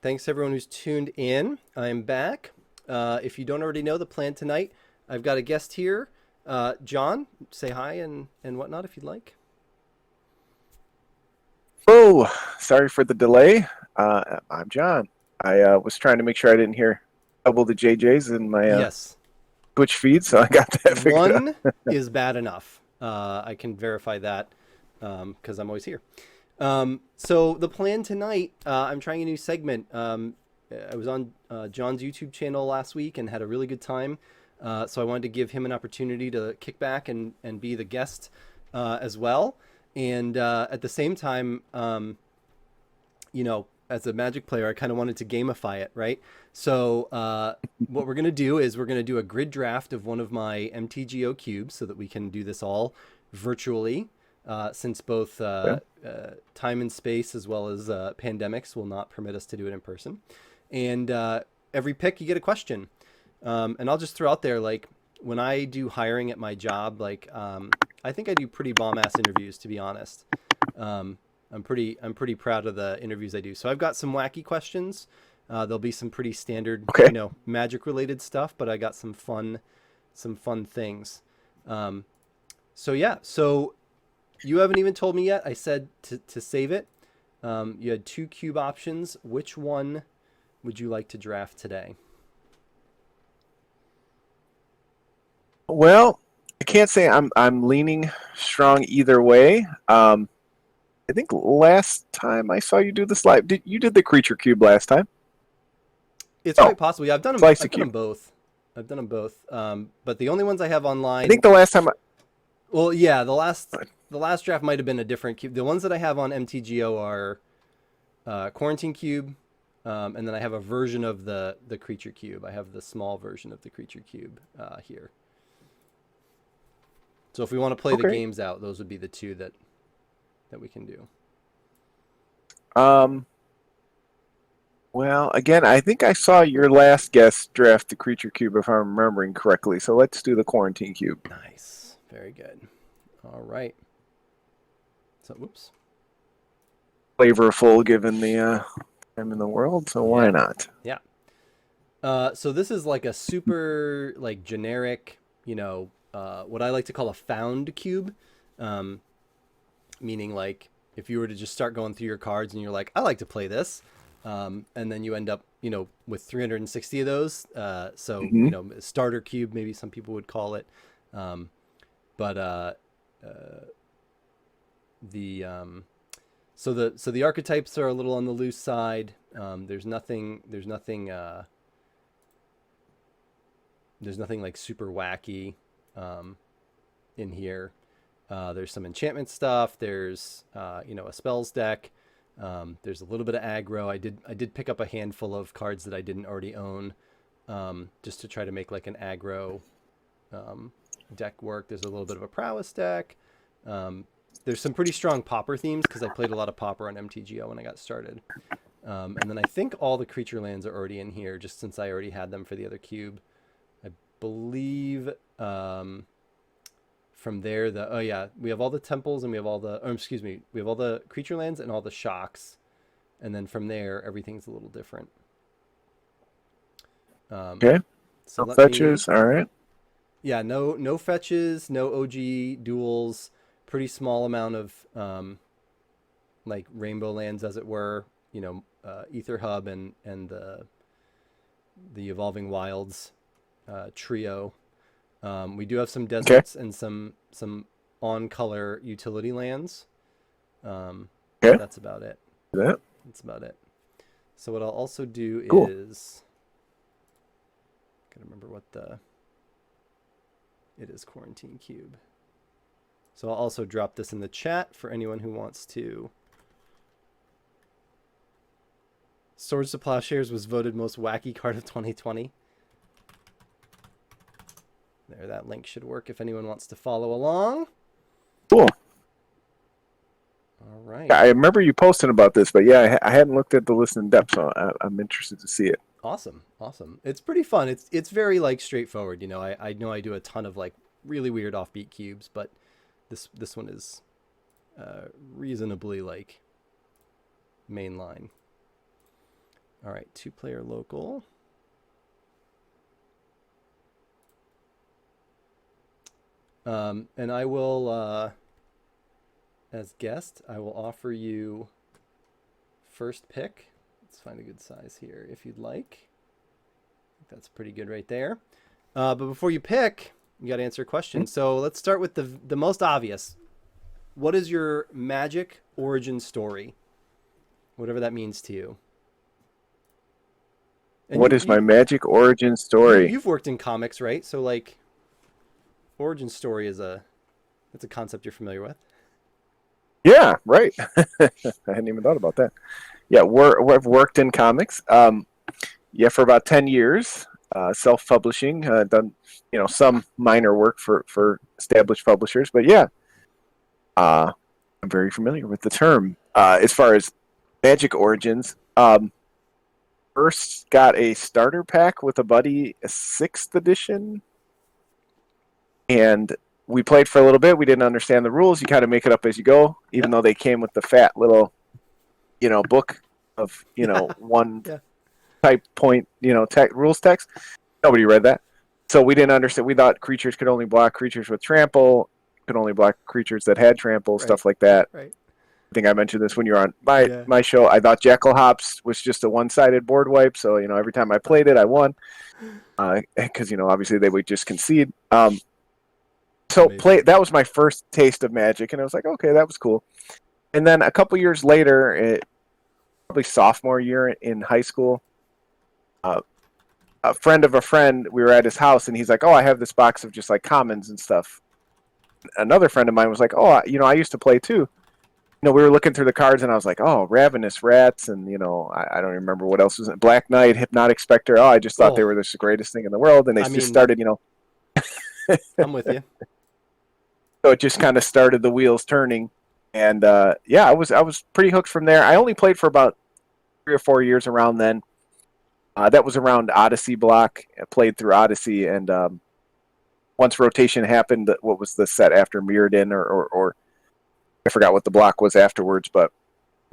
Thanks everyone who's tuned in. I'm back. If you don't already know the plan tonight, I've got a guest here. John, say hi and whatnot if you'd like. Oh, sorry for the delay. I'm John. I was trying to make sure I didn't hear double the JJs in my Yes, Twitch feed, so I got that figured one out. is bad enough. I can verify that because I'm always here. So the plan tonight, I'm trying a new segment. I was on John's YouTube channel last week and had a really good time. So I wanted to give him an opportunity to kick back and be the guest as well. And at the same time, as a Magic player, I kind of wanted to gamify it, right? So what we're going to do is we're going to do a grid draft of one of my MTGO cubes so that we can do this all virtually, since both Yeah. time and space as well as pandemics will not permit us to do it in person. And every pick, you get a question. And I'll just throw out there, like, when I do hiring at my job, like, I think I do pretty bomb ass interviews, to be honest. I'm pretty proud of the interviews I do. So I've got some wacky questions. There'll be some pretty standard, Okay. magic related stuff, but I got some fun things. So yeah, so you haven't even told me yet. I said to save it. You had two cube options. Which one would you like to draft today? Well, I can't say I'm leaning strong either way. I think last time I saw you do this live, you did the creature cube last time? It's Oh, quite possible. Yeah, I've done them. slice the I've done them cube. both. I've done them both. But the only ones I have I online. think the last time. Well, yeah, the last draft might have been a different cube. The ones that I have on MTGO are Quarantine Cube, and then I have a version of the Creature Cube. I have the small version of the Creature Cube here. So if we want to play the Okay. games out, those would be the two that we can do. Um. Well, again, I think I saw your last guest draft the creature cube, if I'm remembering correctly. So let's do the quarantine cube. Nice, very good. All right. So, whoops. Flavorful given the time in the world, so why Yeah, not? yeah. So this is like a super like generic, what I like to call a found cube, um, meaning like if you were to just start going through your cards and you're like, I like to play this, and then you end up, with 360 of those. So Hmm. starter cube, maybe some people would call it, um, but the so the archetypes are a little on the loose side. There's nothing like super wacky in here. There's some enchantment stuff. There's a spells deck. There's a little bit of aggro. I did pick up a handful of cards that I didn't already own, just to try to make like an aggro um, deck work. There's a little bit of a prowess deck. Um, there's some pretty strong popper themes because I played a lot of popper on MTGO when I got started. And then I think all the creature lands are already in here, just since I already had them for the other cube. I believe from there we have all the temples and we have all the we have all the creature lands and all the shocks, and then from there everything's a little different. Um, Okay, so no let me fetches. All right. Yeah, no fetches, no OG duels, pretty small amount of like rainbow lands, as it were. Ether Hub and the Evolving Wilds trio. We do have some Okay. deserts and some on color utility lands, but Okay. that's about it. That That's about it. So what I'll also do cool. is, gotta remember what it is, Quarantine Cube. So I'll also drop this in the chat for anyone who wants to. Swords to Plowshares was voted most wacky card of 2020. There, that link should work if anyone wants to follow along. Cool. All right. Yeah, I remember you posting about this, but yeah, I hadn't looked at the list in depth, so I'm interested to see it. Awesome. Awesome. It's pretty fun. It's very like straightforward. I know I do a ton of like really weird offbeat cubes, but this one is reasonably like mainline. All right, 2-player local. And I will, as guest, I will offer you first pick. Let's find a good size here if you'd like. I think that's pretty good right there. But before you pick, you got to answer a question. So let's start with the most obvious. What is your Magic origin story? Whatever that means to you. And What is my Magic origin story? You've worked in comics, right? So like, origin story that's a concept you're familiar with. Yeah, right. I hadn't even thought about that. Yeah, I've worked in comics. Yeah, for about 10 years, self-publishing. Done, some minor work for established publishers. But yeah, I'm very familiar with the term. As far as Magic origins, first got a starter pack with a buddy, a 6th edition, and we played for a little bit. We didn't understand the rules. You kind of make it up as you go, even though they came with the fat little, book of, one type point, rules text. Nobody read that. So we didn't understand. We thought creatures could only block creatures with trample, could only block creatures that had trample, stuff like that. Right. I think I mentioned this when you were on my show. I thought Jekyll Hops was just a one-sided board wipe. So, every time I played it, I won. Because, obviously they would just concede. So that was my first taste of Magic, and I was like, okay, that was cool. And then a couple years later, probably sophomore year in high school, a friend of a friend, we were at his house, and he's like, oh, I have this box of just like commons and stuff. Another friend of mine was like, oh, I used to play too. We were looking through the cards, and I was like, oh, Ravenous Rats, and, I don't remember what else was in Black Knight, Hypnotic Spectre. Oh, I just thought they were the greatest thing in the world, and they just started, I'm with you. So it just kind of started the wheels turning, and I was pretty hooked from there. I only played for about 3 or 4 years around then. That was around Odyssey block. I played through Odyssey, and once rotation happened, what was the set after Mirrodin, or I forgot what the block was afterwards, but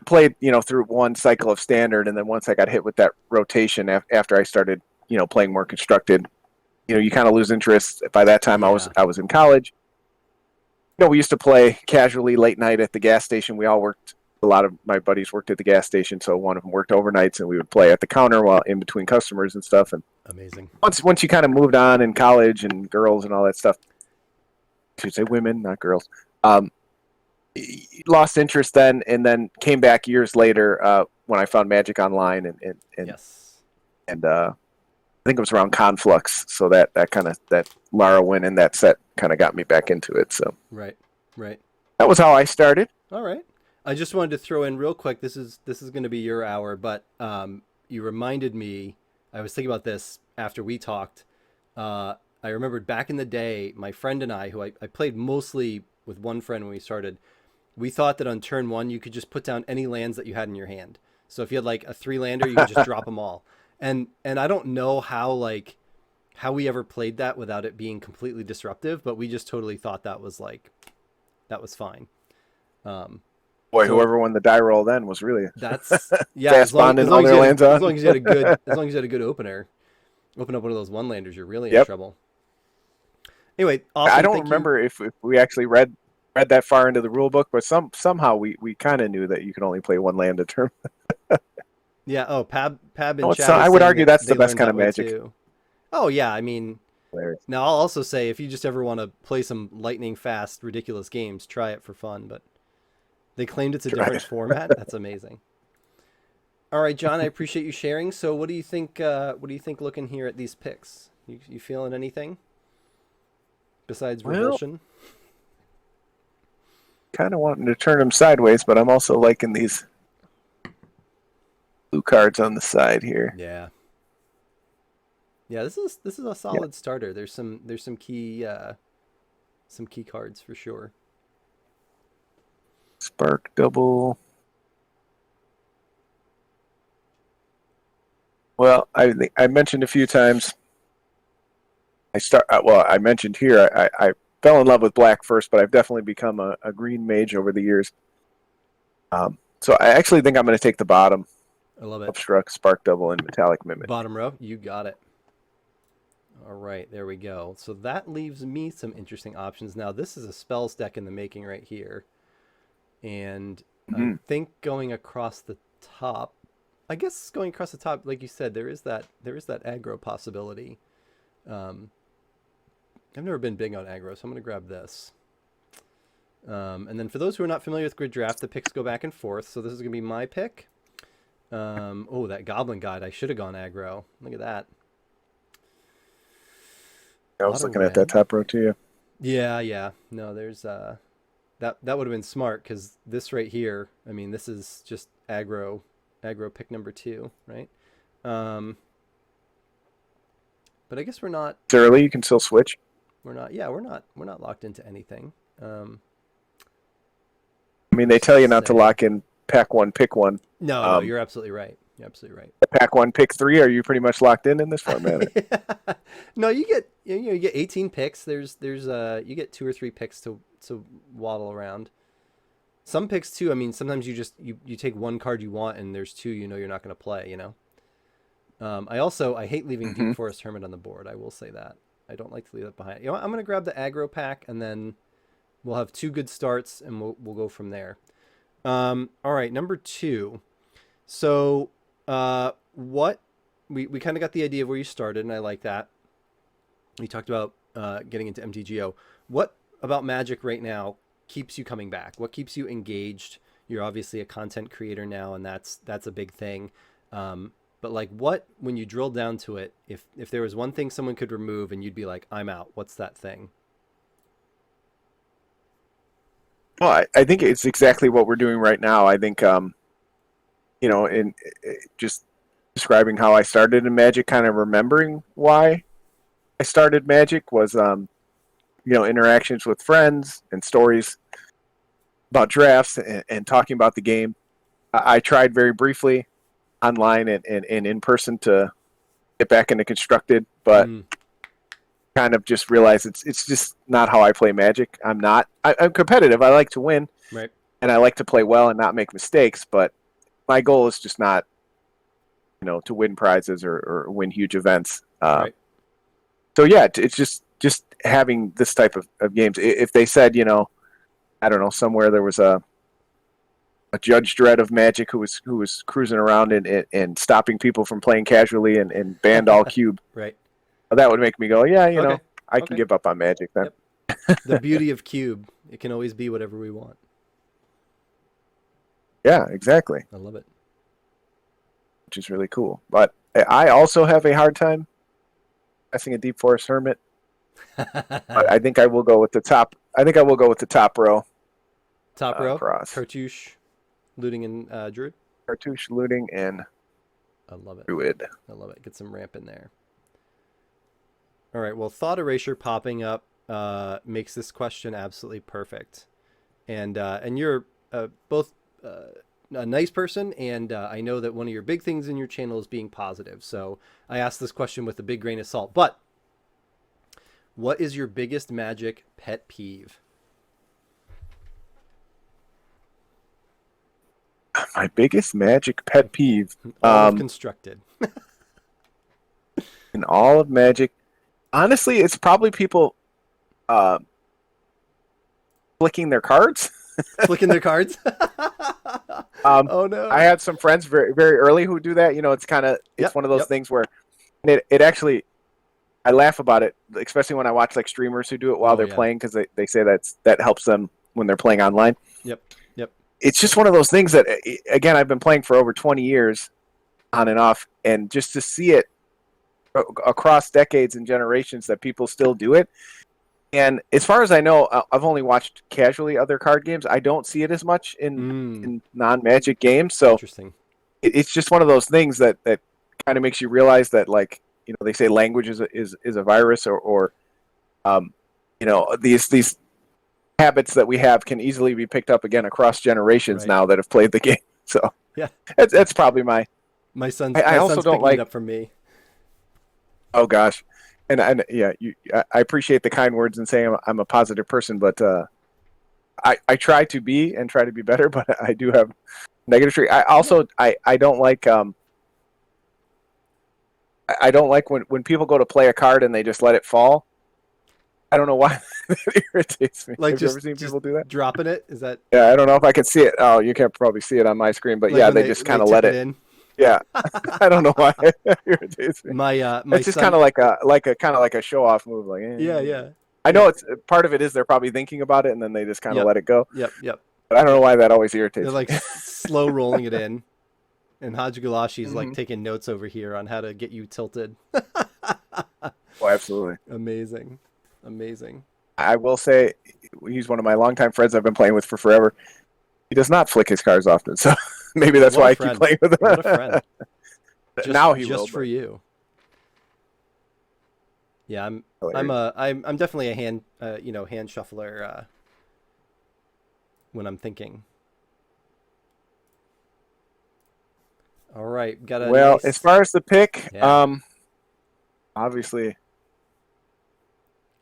played through one cycle of Standard, and then once I got hit with that rotation after I started playing more constructed, you kind of lose interest. By that time, I was in college. We used to play casually late night at the gas station. We all worked. A lot of my buddies worked at the gas station, so one of them worked overnights, and we would play at the counter while in between customers and stuff. And amazing. Once you kind of moved on in college and girls and all that stuff, I should say women, not girls. Lost interest then, and then came back years later when I found Magic Online, and I think it was around Conflux, so that kind of that Larawen and that set kind of got me back into it. So right. That was how I started. All right. I just wanted to throw in real quick. This is going to be your hour, but you reminded me. I was thinking about this after we talked. I remembered back in the day, my friend and I, who I played mostly with one friend when we started, we thought that on turn 1 you could just put down any lands that you had in your hand. So if you had like a 3-lander, you could just drop them all. And I don't know how we ever played that without it being completely disruptive, but we just totally thought that was fine. Boy, whoever won the die roll then was really that's fast bonding all their lands on. As long as you had a good opener, open up one of those 1-landers, you're really in trouble. Anyway, awesome. I don't remember if we actually read that far into the rule book, but somehow we kind of knew that you could only play 1 land a turn. Yeah. Oh, Pab in chat. I would argue that's the best kind of Magic. Too. Oh yeah, I mean, now I'll also say if you just ever want to play some lightning fast, ridiculous games, try it for fun. But they claimed it's a different format. That's amazing. All right, John, I appreciate you sharing. So, what do you think? Looking here at these picks, you feeling anything besides revulsion? Kind of wanting to turn them sideways, but I'm also liking these blue cards on the side here. Yeah. This is a solid starter. There's some key cards for sure. Spark Double. Well, I mentioned a few times. I mentioned here I fell in love with black first, but I've definitely become a green mage over the years. So I actually think I'm going to take the bottom. I love it. Obstruct, Spark Double, and Metallic Mimic. Bottom row, you got it. All right, there we go. So that leaves me some interesting options. Now, this is a spells deck in the making right here. And I Mm-hmm. think going across the top, I guess going across the top, like you said, there is that aggro possibility. I've never been big on aggro, so I'm going to grab this. And then for those who are not familiar with Grid Draft, the picks go back and forth. So this is going to be my pick. Oh, that Goblin Guide. I should have gone aggro. Look at that. I was looking at that top row too. Yeah. No, there's that would have been smart because this right here, I mean, this is just aggro pick number 2, right? But I guess we're not. It's early. You can still switch. We're not. Yeah, we're not locked into anything. I mean, they tell you not to lock in pack 1, pick 1. No, you're absolutely right. You're absolutely right. Pack 1, pick 3. Are you pretty much locked in this format? No, you get 18 picks. There's you get 2 or 3 picks to waddle around. Some picks too. I mean, sometimes you just you take one card you want and there's 2 you're not going to play. I hate leaving Deep Forest Hermit on the board. I will say that. I don't like to leave that behind. I'm going to grab the aggro pack and then we'll have 2 good starts and we'll go from there. All right, number 2. So what we kind of got the idea of where you started, and I like that. We talked about getting into MTGO. What about Magic right now keeps you coming back? What keeps you engaged? You're obviously a content creator now, and that's a big thing. But like, what, when you drill down to it, if there was one thing someone could remove and you'd be like, I'm out, what's that thing? Well, I think it's exactly what we're doing right now. I think, in just describing how I started in Magic, kind of remembering why I started Magic was, interactions with friends and stories about drafts and talking about the game. I tried very briefly online and in person to get back into Constructed, but kind of just realized it's just not how I play Magic. I'm competitive. I like to win, right? And I like to play well and not make mistakes, but my goal is just not, to win prizes or win huge events. Right. So yeah, it's just having this type of games. If they said, I don't know, somewhere there was a Judge Dredd of Magic who was cruising around and stopping people from playing casually and banned all cube. Right. That would make me go, yeah, okay. I can give up on Magic then. Yep. The beauty of cube, it can always be whatever we want. Yeah, exactly. I love it. Which is really cool. But I also have a hard time passing a Deep Forest Hermit. But I think I will go with the top. I think I will go with the top row. Top row. Cross. Cartouche, Looting, and Druid. Cartouche, Looting, and I love it. Druid. I love it. Get some ramp in there. All right. Well, Thought Erasure popping up makes this question absolutely perfect. And you're both a nice person, and I know that one of your big things in your channel is being positive. So I asked this question with a big grain of salt. But what is your biggest Magic pet peeve? My biggest Magic pet peeve. Constructed. In all of Magic, honestly, it's probably people flicking their cards. Flicking their cards? Oh no! I had some friends very very early who do that. It's one of those things where it actually, I laugh about it, especially when I watch like streamers who do it while they're playing, because they say that helps them when they're playing online. Yep. It's just one of those things that, again, I've been playing for over 20 years on and off, and just to see it across decades and generations that people still do it. And as far as I know, I've only watched casually other card games. I don't see it as much in non-Magic games. So interesting. It's just one of those things that kind of makes you realize that, like, they say language is a virus, or these habits that we have can easily be picked up again across generations now that have played the game. So yeah, that's probably my son's. I also son's don't like it up from me. Oh gosh, and I appreciate the kind words and saying I'm a positive person, but I try to be better, but I do have Negative tree. I Yeah. also I don't like I don't like when people go to play a card and they just let it fall. I don't know why that irritates me. Like Have you ever just seen just people do that? dropping it. Is that Yeah, I don't know if I can see it. Oh, you can't probably see it on my screen, but like yeah, when they they just kind of tip let it it. in? Yeah, I don't know why it irritates me. My It's just kind son. of like a kind of like a show off move. Like, Yeah, eh. yeah, I know yeah. it's part of it is they're probably thinking about it and then they just kind of Yep, let it go. yep, yep, But I don't know yep. why that always They're irritates like me. slow rolling it in, and Haji Galashi's like Hmm. taking notes over here on how to get you tilted. Oh, absolutely. Amazing, amazing. I will say he's one of my longtime friends I've been playing with for forever. He does not flick his cars often, so maybe that's What why a I keep friend. playing with What a him. friend. Just Now he will, just for but you. Yeah, I'm hilarious. a I'm definitely a hand hand shuffler when I'm thinking. All right, got a Well, as nice far as the pick, yeah. obviously,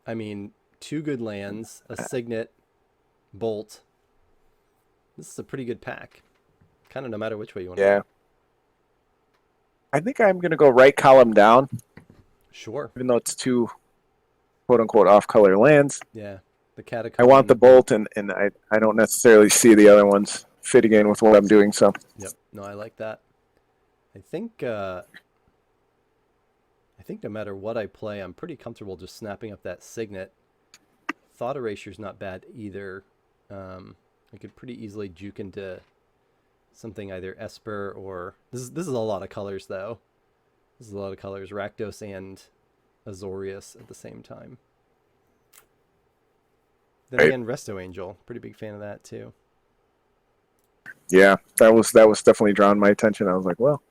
I mean, two good lands, a signet, bolt. This is a pretty good pack. Kind of no matter which way you want to yeah, go. I think I'm going to go right column down, Sure. even though it's two quote unquote off color lands. Yeah. The I catacomb want and the the bolt. bolt, and I don't necessarily see the other ones fitting in with what I'm doing. So, Yep. No, I like that. I think I think no matter what I play, I'm pretty comfortable just snapping up that signet. Thought Eraser's not bad either. I could pretty easily juke into something either Esper or this is a lot of colors though. This is a lot of colors. Rakdos and Azorius at the same time. Then right. again, Resto Angel. Pretty big fan of that too. Yeah, that was definitely drawing my attention. I was like, well,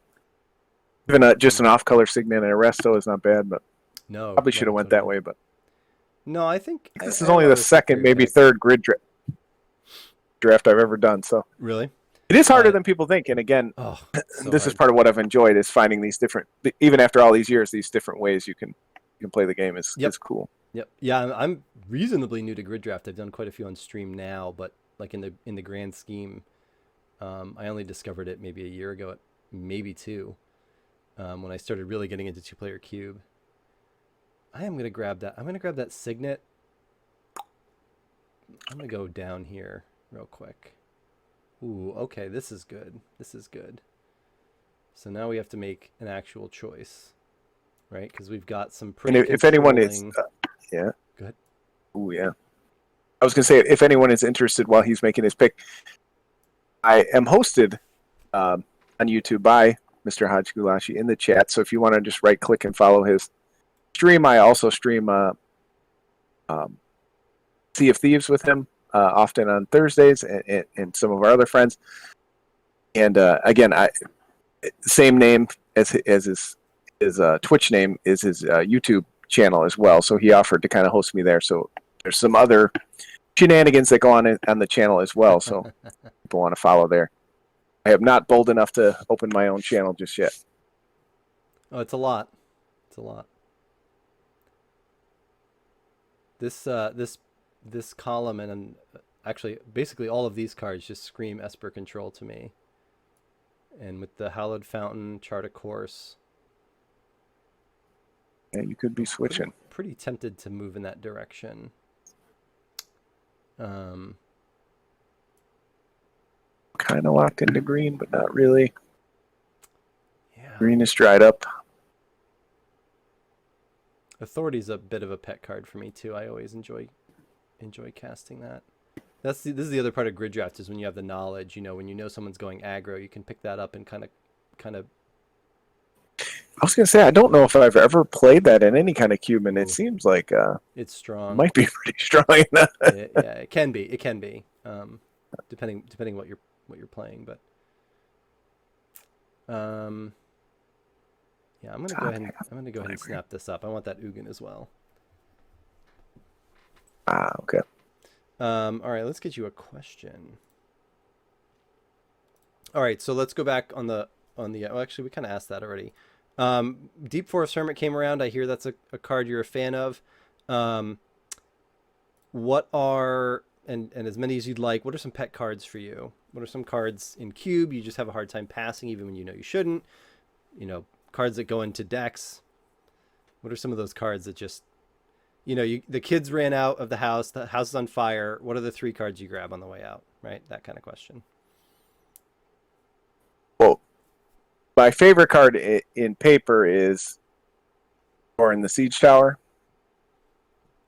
even just Hmm. an off color signet and a resto is not bad, but No, probably should no, have went that totally. way. But No, I think I think this I is have a only lot the of respect for second, your maybe pick. third draft I've ever done. So Really? it is harder Uh, than people think. And again, oh, so this is hard. part of what I've enjoyed is finding these different, even after all these years, these different ways you can play the game Yep, is cool. yep. Yeah, I'm reasonably new to Grid Draft. I've done quite a few on stream now, but like in the grand scheme, I only discovered it maybe a year ago, maybe two, when I started really getting into two-player cube. I am gonna grab that. I'm gonna grab that signet. I'm gonna go down here real quick. Ooh, okay, this is good. This is good. So now we have to make an actual choice, right? Because we've got some And pretty if anyone is, controlling. yeah, Good. ooh, yeah. I was gonna say if anyone is interested while he's making his pick, I am hosted on YouTube by Mr. Haj Gulashi in the chat. So if you want to just right click and follow his stream, I also stream um, Sea of Thieves with him often on Thursdays, and some of our other friends. And again, same name as his Twitch name is his YouTube channel as well. So he offered to kind of host me there. So there's some other shenanigans that go on the channel as well. So people want to follow there. I am not bold enough to open my own channel just yet. Oh, it's a lot. It's a lot. This column and actually basically all of these cards just scream Esper control to me. And with the Hallowed Fountain, Chart a Course, Yeah, you could be I'm switching. pretty tempted to move in that direction. Um, Kind of locked into green, but not really. yeah, Green is dried up. Authority's a bit of a pet card for me too. I always enjoy casting that. This is the other part of grid draft is when you have the knowledge. You know, when you know someone's going aggro, you can pick that up and kind of. I was gonna say I don't know if I've ever played that in any kind of cube, and it Ooh, seems like it's it strong. might be pretty strong. Enough. Yeah, it can be. It can be. Depending what you're playing, but um, yeah, I'm gonna go ahead and snap this up. I want that Ugin as well. Okay. All right, let's get you a question. All right, so let's go back on the well, actually, we kind of asked that already. Deep Forest Hermit came around. I hear that's a card you're a fan of. Um, what are and as many as you'd like, what are some pet cards for you? What are some cards in Cube you just have a hard time passing even when you know you shouldn't? Cards that go into decks. What are some of those cards that just, the kids ran out of the house is on fire. What are the 3 cards you grab on the way out? Right? That kind of question. Well, my favorite card in paper is or in the Siege Tower.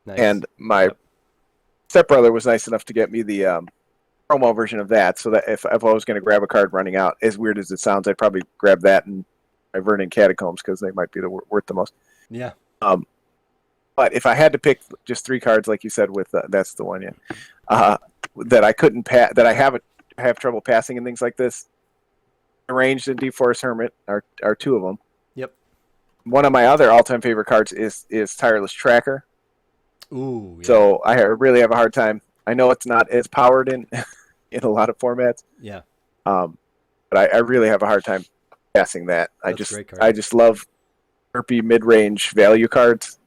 Nice. And my Yep. stepbrother was nice enough to get me the promo version of that, so that if I was going to grab a card running out, as weird as it sounds, I'd probably grab that and my Vernon Catacombs because they might be worth the most. Yeah. But if I had to pick just 3 cards, like you said, with that's the one, yeah, that I couldn't pass, that I have trouble passing and things like this. Arranged and Deep Forest Hermit are 2 of them. Yep. One of my other all-time favorite cards is Tireless Tracker. Ooh. Yeah. So I really have a hard time. I know it's not as powered in a lot of formats. Yeah. But I really have a hard time passing that. That's a great card. I just love herpy mid-range value cards.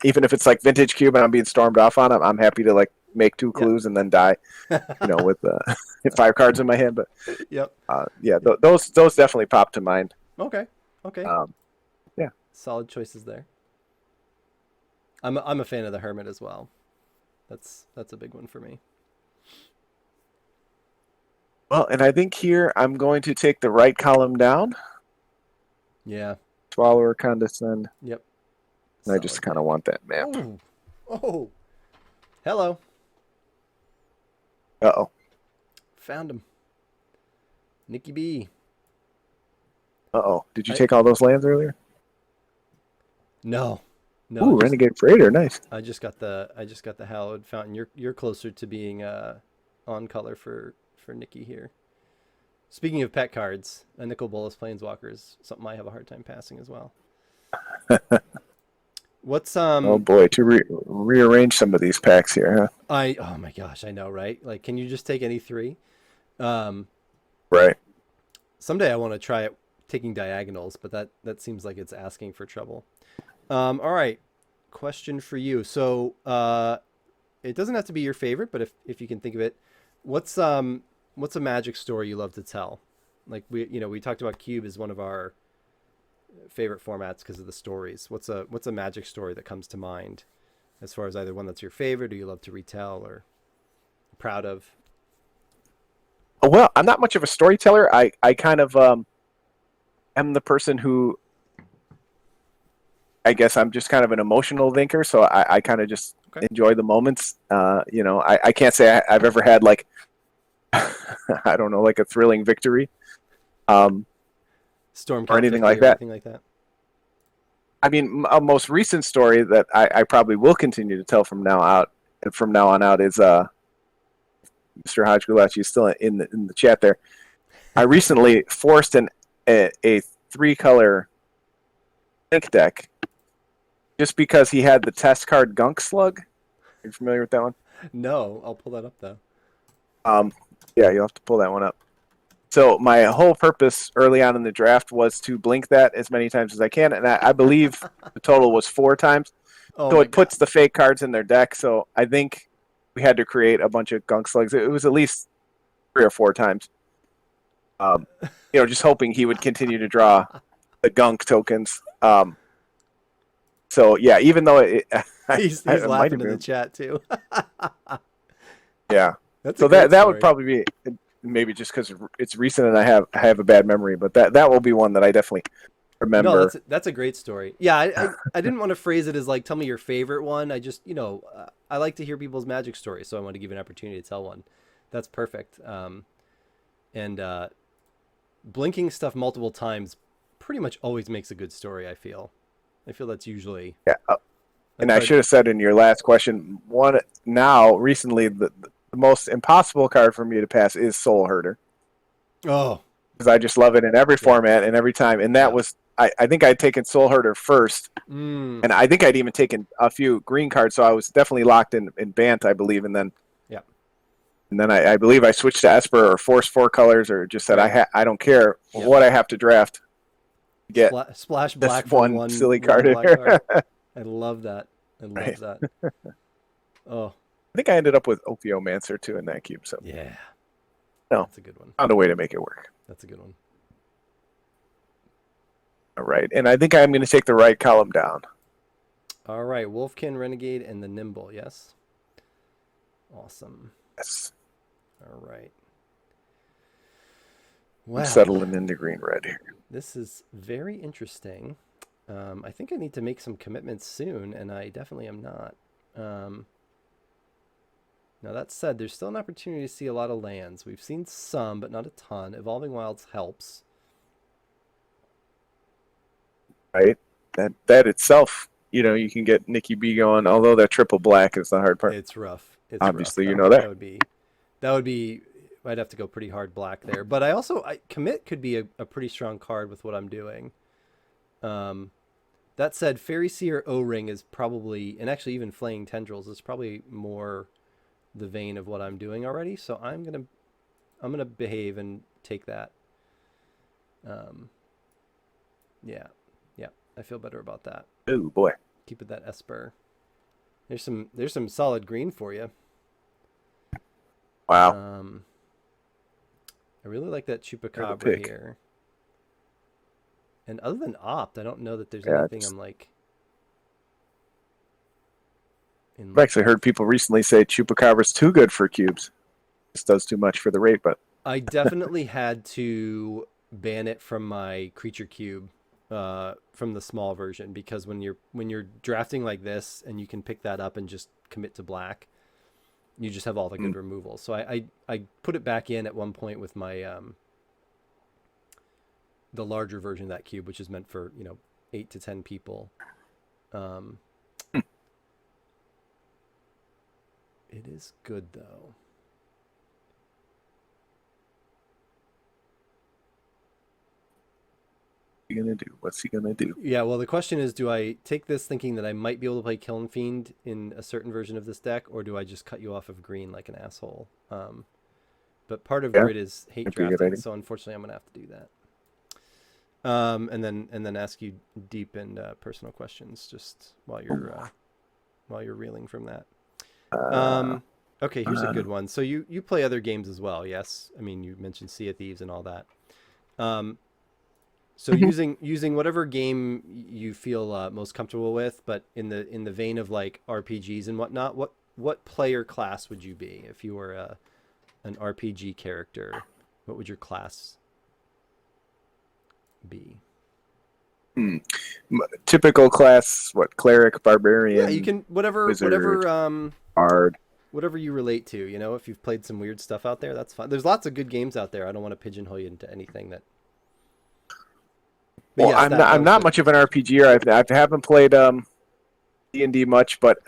Even if it's like Vintage Cube and I'm being stormed off on them, I'm happy to make 2 clues and then die. With 5 cards in my hand. But yep. Those definitely pop to mind. Okay. Yeah. Solid choices there. I'm a fan of the Hermit as well. That's a big one for me. Well, and I think here I'm going to take the right column down. Yeah. Swallower, Condescend. Yep. And I just kind of want that map. Oh. Hello. Uh-oh. Found him. Nikki B. Uh-oh. Did you take all those lands earlier? No. Ooh, Renegade Freighter, nice. I just got the Hallowed Fountain. You're closer to being on color for Nikki here. Speaking of pet cards, a Nicol Bolas Planeswalker is something I have a hard time passing as well. What's Oh boy, to rearrange some of these packs here, huh? Oh my gosh, I know, right? Can you just take any 3? Right. Someday I want to try it taking diagonals, but that seems like it's asking for trouble. All right, question for you. So it doesn't have to be your favorite, but if you can think of it, what's a Magic story you love to tell? We talked about Cube as one of our favorite formats because of the stories. What's a Magic story that comes to mind as far as either one that's your favorite or you love to retell or proud of? Well, I'm not much of a storyteller. I kind of am the person who, I guess I'm just kind of an emotional thinker, so I kind of just enjoy the moments. I can't say I've ever had I don't know, a thrilling victory. Storm or anything like that. I mean, a most recent story that I probably will continue to tell from now on out is Mr. Hodge Gulachi is still in the chat there. I recently forced a 3-color link deck just because he had the test card Gunk Slug. Are you familiar with that one? No, I'll pull that up though. Yeah, you'll have to pull that one up. So my whole purpose early on in the draft was to blink that as many times as I can, and I believe the total was 4 times. So it puts the fake cards in their deck. So I think we had to create a bunch of Gunk Slugs. It was at least 3 or 4 times. Just hoping he would continue to draw the Gunk tokens. So yeah, even though he's laughing in the chat too. Yeah. So that would probably be, maybe just because it's recent and I have a bad memory, but that will be one that I definitely remember. No, that's a great story. Yeah, I didn't want to phrase it as tell me your favorite one. I just I like to hear people's Magic stories, so I want to give you an opportunity to tell one. That's perfect. And blinking stuff multiple times pretty much always makes a good story. I feel that's usually And I should have said in your last question, recently the most impossible card for me to pass is Soul Herder. Oh, because I just love it in every format and every time. And that was, I think I'd taken Soul Herder first, and I think I'd even taken a few green cards, so I was definitely locked in Bant, I believe, and then I believe I switched to Esper or forced 4 colors, or just said I don't care what I have to draft. Get splash black this one silly card in here. I love that. I love that. Oh, I think I ended up with Ophiomancer too in that cube. So Yeah, no, that's a good one. found a way to make it work. That's a good one. All right, and I think I'm going to take the right column down. All right, Wolfkin, Renegade, and the Nimble. Yes. Awesome. Yes. All right. I'm Well, settling into green red here. this is very interesting. I think I need to make some commitments soon, and I definitely am not. Um, Now, that said, there's still an opportunity to see a lot of lands. We've seen some, but not a ton. Evolving Wilds helps. Right. That itself, you can get Nikki B going. Although that triple black is the hard part. It's rough. It's Obviously, rough. you know that. That would be. I'd have to go pretty hard black there. But commit could be a pretty strong card with what I'm doing. That said, Fairy Seer O-Ring is probably, and actually even Flaying Tendrils is probably more the vein of what I'm doing already. So I'm gonna behave and take that. Yeah, I feel better about that. Oh boy. Keep it that Esper. There's some solid green for you. Wow. I really like that Chupacabra here. And other than Opt, I don't know that there's anything I'm like. I've actually heard people recently say Chupacabra's too good for cubes. This does too much for the rate, but I definitely had to ban it from my creature cube, from the small version, because when you're drafting like this and you can pick that up and just commit to black, you just have all the good removal. So I put it back in at one point with my the larger version of that cube, which is meant for 8 to 10 people. It is good though. What's he gonna do? Yeah, well, the question is, do I take this thinking that I might be able to play Kiln Fiend in a certain version of this deck, or do I just cut you off of green like an asshole? But part of grid is hate drafting, so unfortunately, I'm gonna have to do that. And then ask you deep and personal questions just while you're reeling from that. Okay, here's a good one. So you play other games as well, yes? I mean, you mentioned Sea of Thieves and all that. So using whatever game you feel most comfortable with, but in the vein of like RPGs and whatnot, what player class would you be if you were an RPG character? What would your class be? Typical class, what, cleric, barbarian? Yeah, you can wizard, bard, whatever you relate to. If you've played some weird stuff out there, that's fine. There's lots of good games out there. I don't want to pigeonhole you into anything that. Well, yes, I'm not much of an RPGer. I haven't played D&D much, but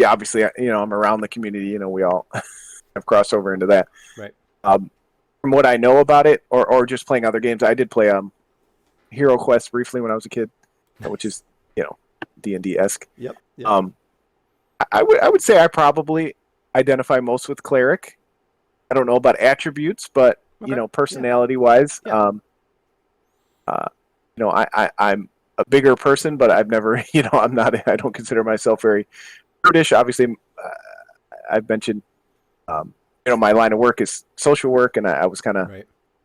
obviously, I'm around the community. We all have crossed over into that. Right. From what I know about it, or just playing other games, I did play Hero Quest briefly when I was a kid, which is D&D-esque. Yep. I would say I probably identify most with cleric. I don't know about attributes, but personality-wise. Yeah. I'm a bigger person, but I've never, I don't consider myself very prudish. Obviously, I've mentioned, my line of work is social work, and I was kind of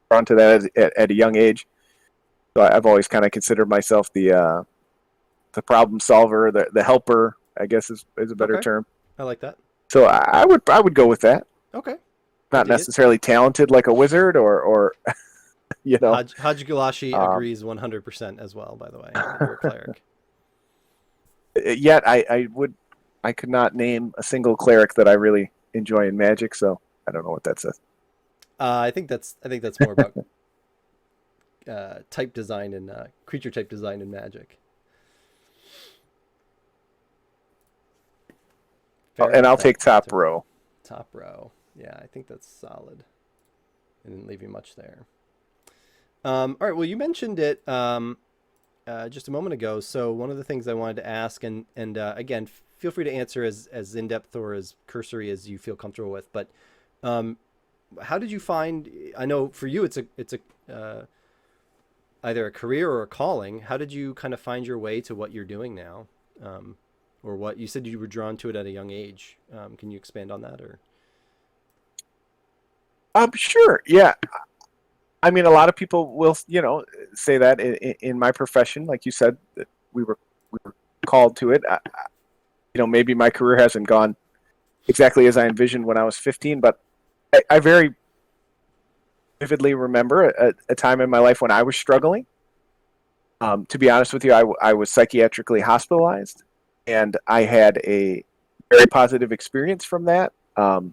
drawn to that at a young age. So I've always kind of considered myself the problem solver, the helper, I guess is a better term. I like that. So I would go with that. Okay. Not necessarily talented like a wizard or Haji Gulashi agrees 100% as well, by the way. You're a cleric. Yet I could not name a single cleric that I really enjoy in Magic, so I don't know what that says. I think that's more about type design and creature type design in Magic. And I'll take top row. Top row. Yeah, I think that's solid. I didn't leave you much there. All right. Well, you mentioned it just a moment ago. So one of the things I wanted to ask, and again, feel free to answer as in depth or as cursory as you feel comfortable with. But how did you find? I know for you, it's a either a career or a calling. How did you kind of find your way to what you're doing now? or what? You said you were drawn to it at a young age. Can you expand on that, or? Sure. Yeah. I mean, a lot of people will, say that in my profession, like you said, that we were called to it. Maybe my career hasn't gone exactly as I envisioned when I was 15, but I very vividly remember a time in my life when I was struggling. To be honest with you, I was psychiatrically hospitalized, and I had a very positive experience from that. I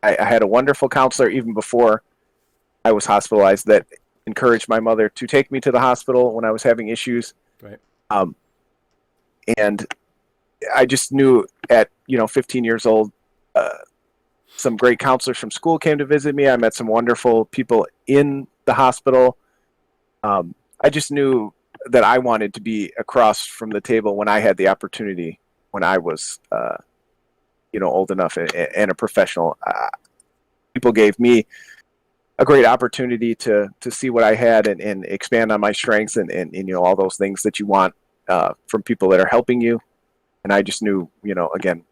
had a wonderful counselor even before I was hospitalized that encouraged my mother to take me to the hospital when I was having issues. Right. Um, and I just knew at 15 years old, some great counselors from school came to visit me. I met some wonderful people in the hospital. I just knew that I wanted to be across from the table when I had the opportunity, when I was, old enough and a professional. People gave me a great opportunity to see what I had and expand on my strengths and all those things that you want from people that are helping you. And I just knew, again,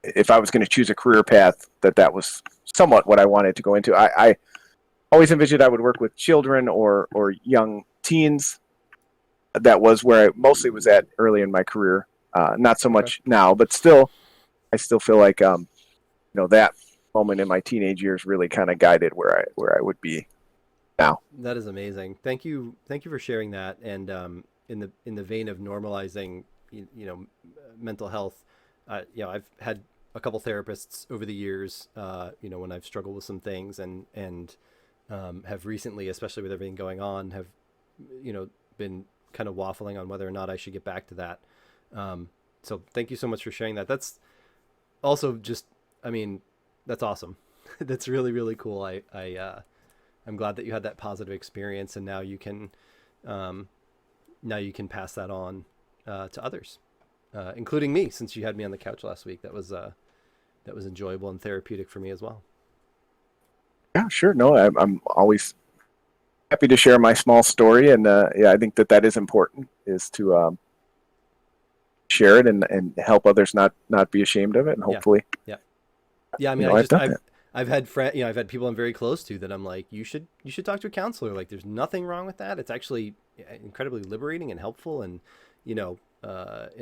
if I was going to choose a career path, that was somewhat what I wanted to go into. I always envisioned I would work with children or young teens. That was where I mostly was at early in my career. Not so Okay. much now, but still, I still feel like that moment in my teenage years really kind of guided where I would be now. That is amazing. Thank you for sharing that. And in the vein of normalizing, mental health, I've had a couple therapists over the years. When I've struggled with some things, and have recently, especially with everything going on, have been kind of waffling on whether or not I should get back to that. So thank you so much for sharing that. That's also just, I mean, that's awesome. That's really, really cool. I'm glad that you had that positive experience, and now you can pass that on to others, including me, since you had me on the couch last week. That was enjoyable and therapeutic for me as well. Yeah, sure. No, I'm always happy to share my small story, and yeah, I think that is important, is to share it and help others not be ashamed of it, and Yeah, hopefully, yeah, yeah. I mean, I've done that. I've had I've had people I'm very close to that I'm like, you should talk to a counselor. Like, there's nothing wrong with that. It's actually incredibly liberating and helpful. And in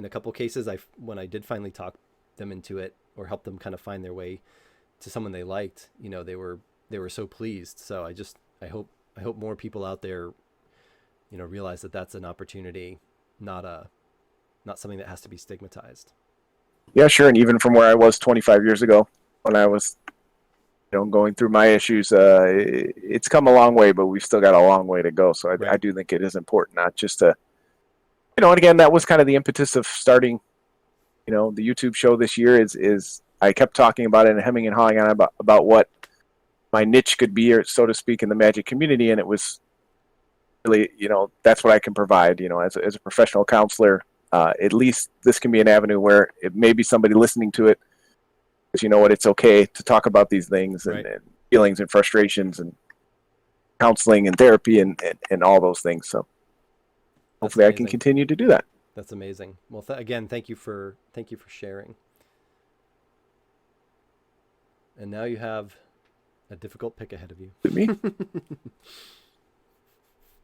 a couple cases, when I did finally talk them into it or help them kind of find their way to someone they liked, they were so pleased. So I hope more people out there, realize that that's an opportunity, not something that has to be stigmatized. Yeah, sure. And even from where I was 25 years ago, when I was going through my issues, it's come a long way, but we've still got a long way to go. So I Right. do think it is important not just to, and again, that was kind of the impetus of starting, the YouTube show this year is I kept talking about it and hemming and hawing on about what my niche could be, or so to speak, in the magic community. And it was really, that's what I can provide, as a professional counselor. At least this can be an avenue where it may be somebody listening to it, because you know what, it's okay to talk about these things Right. and feelings and frustrations and counseling and therapy and all those things. So That's hopefully I can amazing. continue to do that. That's amazing. Well, again, thank you for sharing. And now you have a difficult pick ahead of you. To me,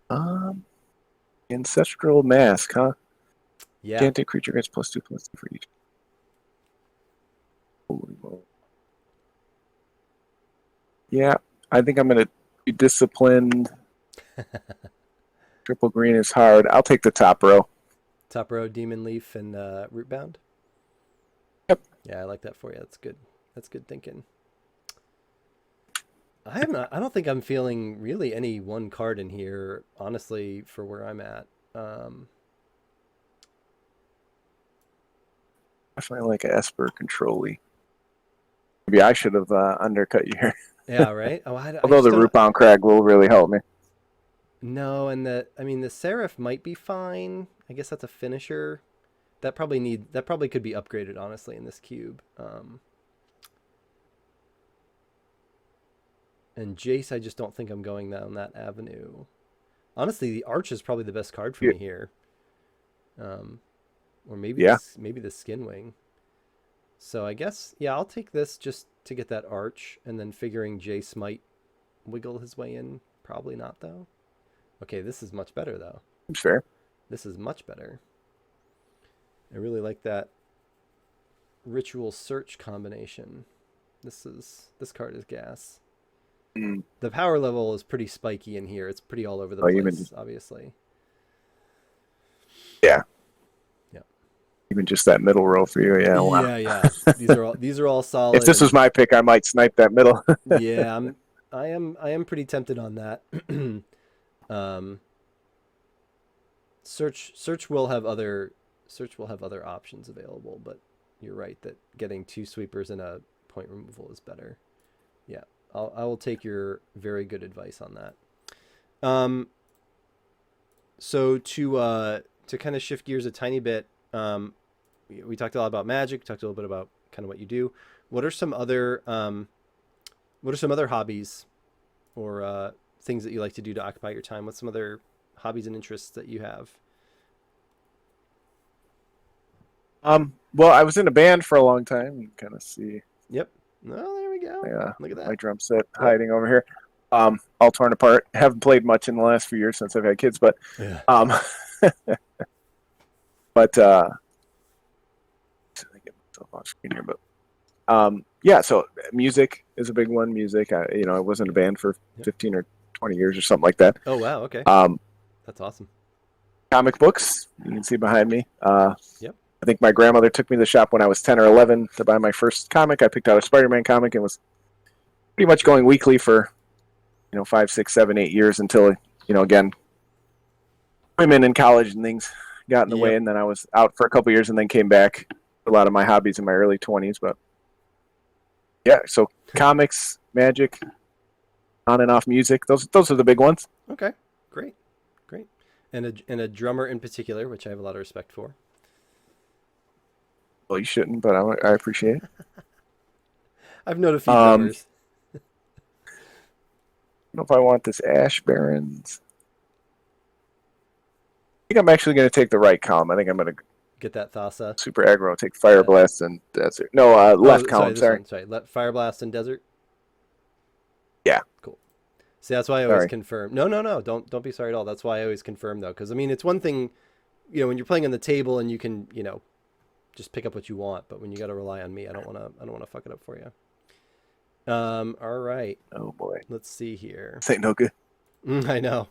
um, ancestral mask, huh? Yeah. Gigantic creature gets +2/+2 for each. Holy moly. Yeah, I think I'm gonna be disciplined. Triple green is hard. I'll take the top row. Top row, Demon Leaf, and Rootbound. Yep. Yeah, I like that for you. That's good. That's good thinking. I don't think I'm feeling really any one card in here, honestly, for where I'm at. Um, Definitely like a Esper controlly. Maybe I should have undercut you here. yeah, right. Oh, I Although just the don't. Rootbound Crag will really help me. No, and I mean, the Seraph might be fine. I guess that's a finisher. That probably could be upgraded, honestly, in this cube. And Jace, I just don't think I'm going down that avenue. Honestly, the Arch is probably the best card for Yeah, me here. Um, or maybe Yeah, the skin wing. So I guess, yeah, I'll take this just to get that arch, and then figuring Jace might wiggle his way in. Probably not, though. Okay, this is much better, though. seems fair. This is much better. I really like that ritual search combination. This card is gas. Mm. The power level is pretty spiky in here. It's pretty all over the Oh, place, obviously. Yeah, Yeah. even just that middle row for you. Yeah, wow. Yeah. These are all solid. If this was my pick, I might snipe that middle. Yeah, I am pretty tempted on that. um, search will have other options available, but you're right that getting two sweepers and a point removal is better. Yeah, I will take your very good advice on that. So to kind of shift gears a tiny bit, we talked a lot about magic. Talked a little bit about kind of what you do. What are some other hobbies or things that you like to do to occupy your time? What's some other hobbies and interests that you have? Well, I was in a band for a long time. You can kind of see. Yep. Oh, there we go. Yeah, Look at that. my drum set hiding over here. All torn apart. Haven't played much in the last few years since I've had kids, but Yeah. but I get myself off screen here, but yeah. So music is a big one. Music. I was in a band for 15 or 20 years or something like that. Oh wow. Okay. That's awesome. Comic books. You can see behind me. Yep. I think my grandmother took me to the shop when I was 10 or 11 to buy my first comic. I picked out a Spider-Man comic and was pretty much going weekly for 5, 6, 7, 8 years until again, women in college and things got in the way, and then I was out for a couple years and then came back. A lot of my hobbies in my early 20s, but yeah, so comics, magic, on and off music. Those are the big ones. Okay. Great. And a drummer in particular, which I have a lot of respect for. Well, you shouldn't, but I appreciate it. I've known a few drummers. I don't know if I want this Ash Barons. I think I'm actually going to take the right column. I think I'm going to Get that Thassa. super aggro, take Fire Blast and Desert. No, left column, sorry. Fire Blast and Desert? Yeah. Cool. See, that's why I always confirm. No. Don't be sorry at all. That's why I always confirm, though. Because, I mean, it's one thing, when you're playing on the table and you can, just pick up what you want. But when you got to rely on me, I don't want to fuck it up for you. All right. Oh, boy. Let's see here. This ain't no good. I know.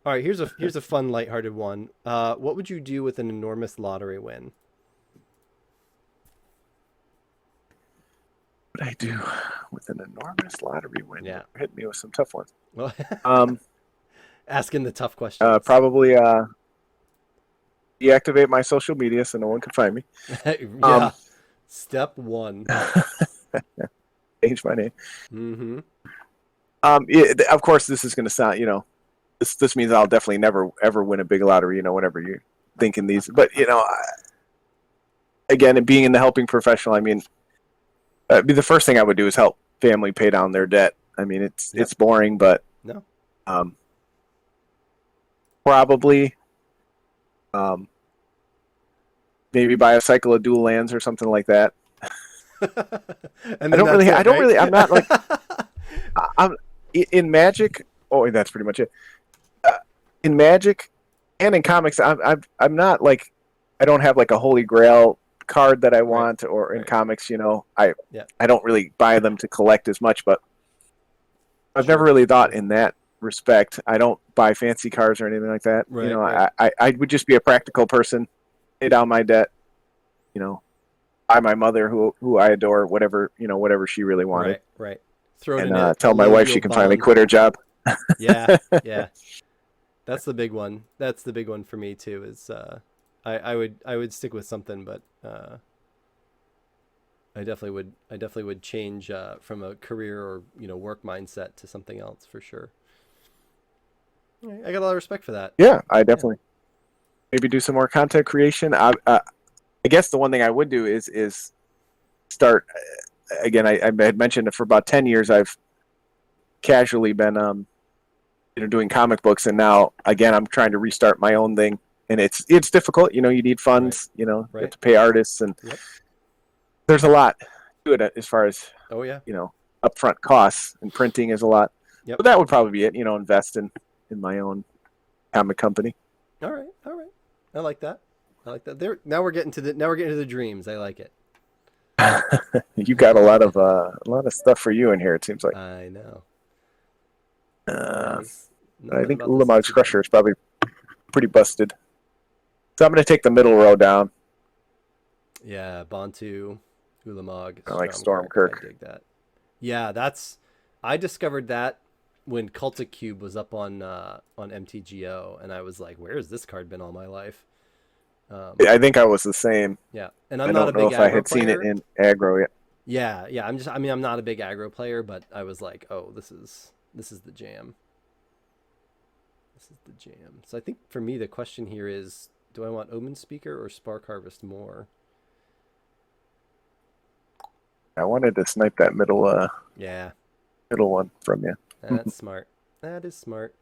All right, here's a fun, lighthearted one. What would you do with an enormous lottery win? What I do with an enormous lottery win? Yeah. Hit me with some tough ones. Well, asking the tough questions. Probably deactivate my social media so no one can find me. Yeah. Step one. Change my name. Mm-hmm. Of course, this is going to sound, this means I'll definitely never ever win a big lottery. Whenever you're thinking these, but again, being in the helping professional, I mean, the first thing I would do is help family pay down their debt. I mean, it's boring, but no. Probably, maybe buy a cycle of dual lands or something like that. And I'm not like, I'm in Magic. Oh, that's pretty much it. In Magic and in comics, I'm not like, I don't have like a holy grail card that I want, or in comics, I don't really buy them to collect as much, but I've never really thought in that respect. I don't buy fancy cards or anything like that. I would just be a practical person, pay down my debt, buy my mother who I adore, whatever she really wanted. Right. Throw it and tell my wife she can finally quit her job. Yeah. That's the big one. That's the big one for me too. Is I would stick with something, but I definitely would change from a career or work mindset to something else for sure. I got a lot of respect for that. Yeah, I definitely maybe do some more content creation. I guess the one thing I would do is start again. I had mentioned that for about 10 years I've casually been doing comic books, and now again I'm trying to restart my own thing and it's difficult. You know, you need funds. You know, you have Right. to pay artists, and Yep. there's a lot to it as far as Oh yeah. upfront costs, and printing is a lot. Yep. But that would probably be it. Invest in my own comic company. All right. All right. I like that. I like that. Now we're getting to the dreams. I like it. You got a lot of stuff for you in here. It seems like. I know. Uh, I Nothing think about this is Ulamog's too bad. Crusher is probably pretty busted. So I'm going to take the middle row down. Yeah, Bantu, Ulamog, I like Stormkirk. Stormkirk. I dig that. Yeah, I discovered that when Cultic Cube was up on MTGO, and I was like, "Where has this card been all my life?" I think I was the same. Yeah, and I I'm not a don't know big if I aggro had seen it player. in aggro yet. Yeah, yeah. I'm not a big aggro player, but I was like, "Oh, this is the jam. This is the jam." So I think for me, the question here is, do I want Omen Speaker or Spark Harvest more? I wanted to snipe that Yeah, middle one from you. that's smart. That is smart.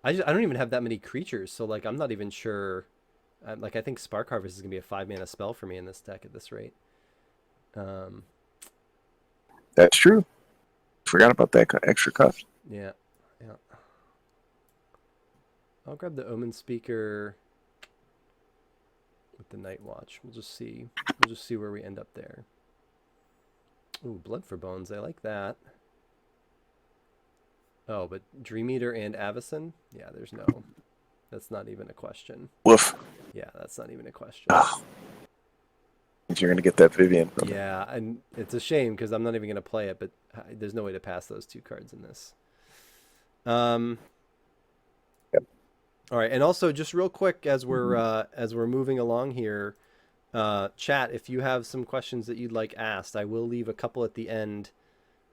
I don't even have that many creatures, so like I'm not even sure. Like I think Spark Harvest is gonna be a 5-mana spell for me in this deck at this rate. Um, That's true. Forgot about that extra cost. yeah, yeah. I'll grab the Omen Speaker with the Night Watch. We'll just see. We'll just see where we end up there. Ooh, Blood for Bones. I like that. Oh, but Dream Eater and Avacyn? Yeah, that's not even a question. Woof. Yeah, that's not even a question. Oh, you're going to get that Vivian from it. Yeah, and it's a shame because I'm not even going to play it, but there's no way to pass those two cards in this. Yep. All right, and also just real quick as we're moving along here, chat, if you have some questions that you'd like asked, I will leave a couple at the end.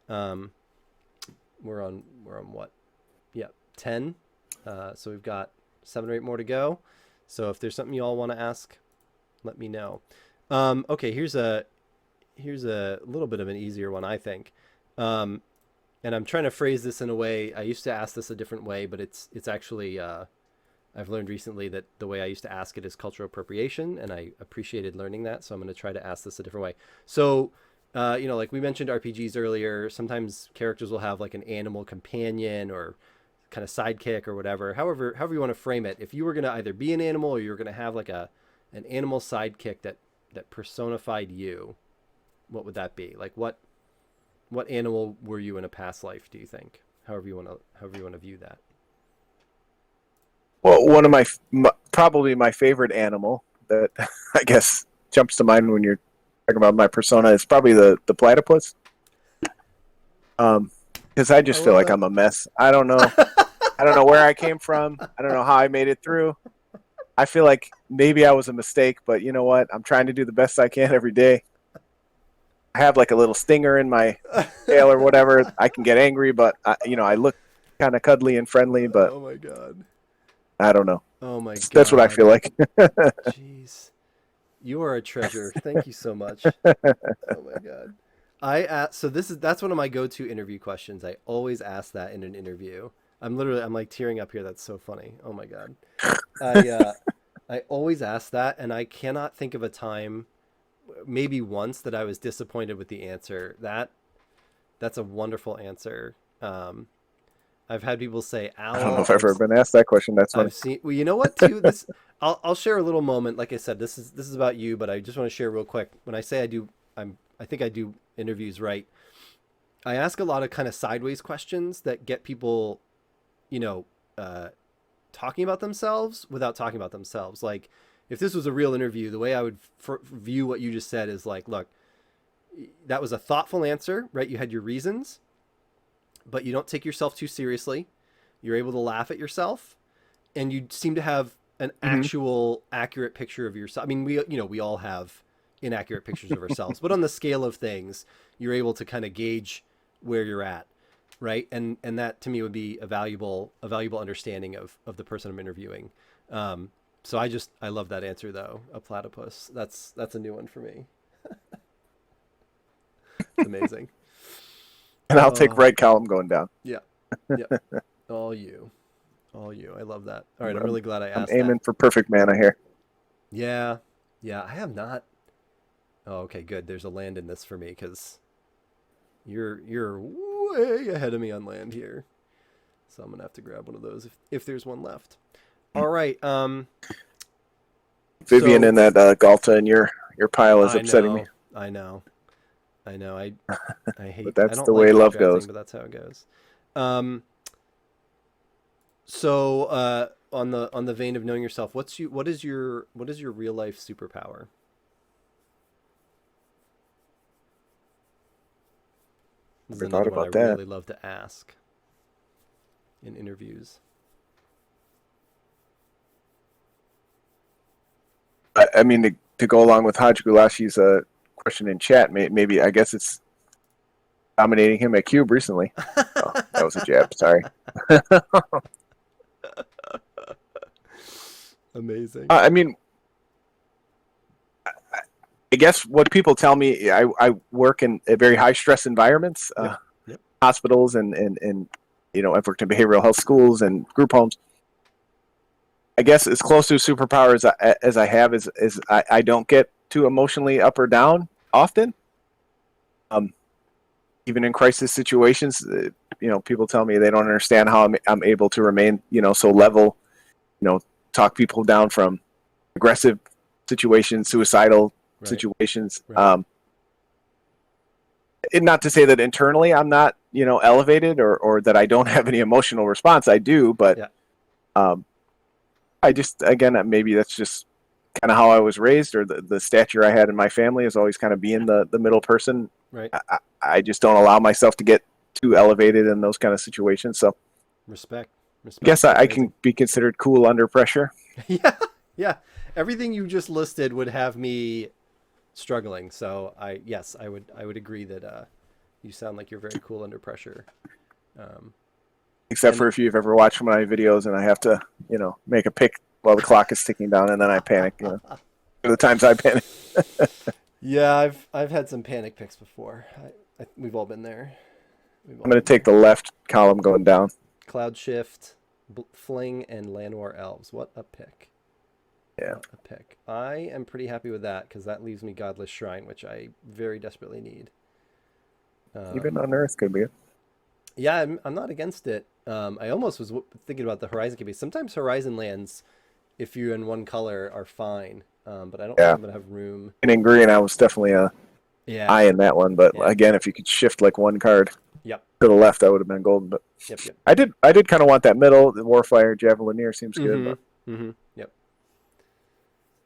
We're on what? Yeah, 10. So we've got 7 or 8 more to go. So if there's something you all want to ask, let me know. Okay, here's a little bit of an easier one, I think. And I'm trying to phrase this in a way. I used to ask this a different way, but it's actually I've learned recently that the way I used to ask it is cultural appropriation, and I appreciated learning that. So I'm going to try to ask this a different way. So like we mentioned RPGs earlier, sometimes characters will have like an animal companion or kind of sidekick or whatever. However you want to frame it. If you were going to either be an animal or you were going to have like an animal sidekick that personified you, what would that be? Like what animal were you in a past life, do you think? However you want to view that. Well, one of probably my favorite animal that I guess jumps to mind when you're talking about my persona is probably the platypus. Because I just feel like I'm a mess. I don't know. I don't know where I came from. I don't know how I made it through. I feel like maybe I was a mistake, but you know what? I'm trying to do the best I can every day. I have like a little stinger in my tail or whatever. I can get angry, but I look kind of cuddly and friendly, but Oh my god. I don't know. Oh my god. That's what I feel like. Jeez. You are a treasure. Thank you so much. Oh my god. So that's one of my go-to interview questions. I always ask that in an interview. I'm like tearing up here. That's so funny. Oh my god. I always ask that, and I cannot think of a time, maybe once, that I was disappointed with the answer. That's a wonderful answer. I've had people say owl. I don't know if I've ever been asked that question. That's funny. I've seen. Well, you know what? Too. This. I'll share a little moment. Like I said, this is about you, but I just want to share real quick. When I say I think I do interviews right. I ask a lot of kind of sideways questions that get people, talking about themselves without talking about themselves. Like, if this was a real interview, the way I would view what you just said is like, look, that was a thoughtful answer, right? You had your reasons, but you don't take yourself too seriously. You're able to laugh at yourself, and you seem to have an actual accurate picture of yourself. I mean, we all have inaccurate pictures of ourselves, but on the scale of things, you're able to kind of gauge where you're at, right? And that to me would be a valuable understanding of the person I'm interviewing. So I love that answer though. A platypus. That's a new one for me. It's amazing. And I'll take right column going down. Yeah. All you. I love that. All right, I'm really glad I asked. I'm aiming for perfect mana here. Yeah. Yeah. I have not. Oh, okay, good. There's a land in this for me because you're way ahead of me on land here. So I'm gonna have to grab one of those if there's one left. All right. Vivian So and that Galta in your pile is I upsetting me, know, I know, I know. I but hate. I that's don't the like way hand love drafting, goes. but that's how it goes. Um. So on the vein of knowing yourself, what is your real life superpower? This is Never thought another one I about that. really love to ask in interviews. I mean, to go along with Haj Gulashi's question in chat, maybe I guess it's dominating him at Cube recently. Oh, that was a jab. Sorry. Amazing. I mean, I guess what people tell me, I work in very high stress environments, Yep. Yep. hospitals, and I've worked in behavioral health schools and group homes. I guess as close to a superpower as I have is I don't get too emotionally up or down often. Um, Even in crisis situations, people tell me they don't understand how I'm able to remain, so level, talk people down from aggressive situations, suicidal Right. situations. Right. And not to say that internally I'm not, elevated or that I don't have any emotional response. I do, but Yeah. um, I just, again, maybe that's just kind of how I was raised, or the stature I had in my family is always kind of being the middle person. Right. I just don't allow myself to get too elevated in those kind of situations. So Respect. I Respect. guess That's I amazing. can be considered cool under pressure. Yeah. Yeah. Everything you just listed would have me struggling. So I would agree that you sound like you're very cool under pressure. Um, Except for and if you've ever watched my videos and I have to, make a pick while the clock is ticking down, and then I panic. For the times I panic. yeah, I've had some panic picks before. We've all been there. We've I'm all going to been take there. the left column going down. Cloud Shift, Fling, and Llanowar Elves. What a pick. Yeah. What a pick. I am pretty happy with that because that leaves me Godless Shrine, which I very desperately need. Even Um, on Earth could be it. yeah, I'm not against it. I almost was thinking about the Horizon campaign. Sometimes Horizon lands, if you're in one color, are fine, but I don't think Yeah. I'm going to have room. And in green, I was definitely a Yeah, eye in that one. But yeah. again, if you could shift like one card Yep, to the left, that would have been golden. But yep, yep. I did kind of want that middle. The Warfire Javelineer seems good. Mm-hmm, But mm-hmm, yep.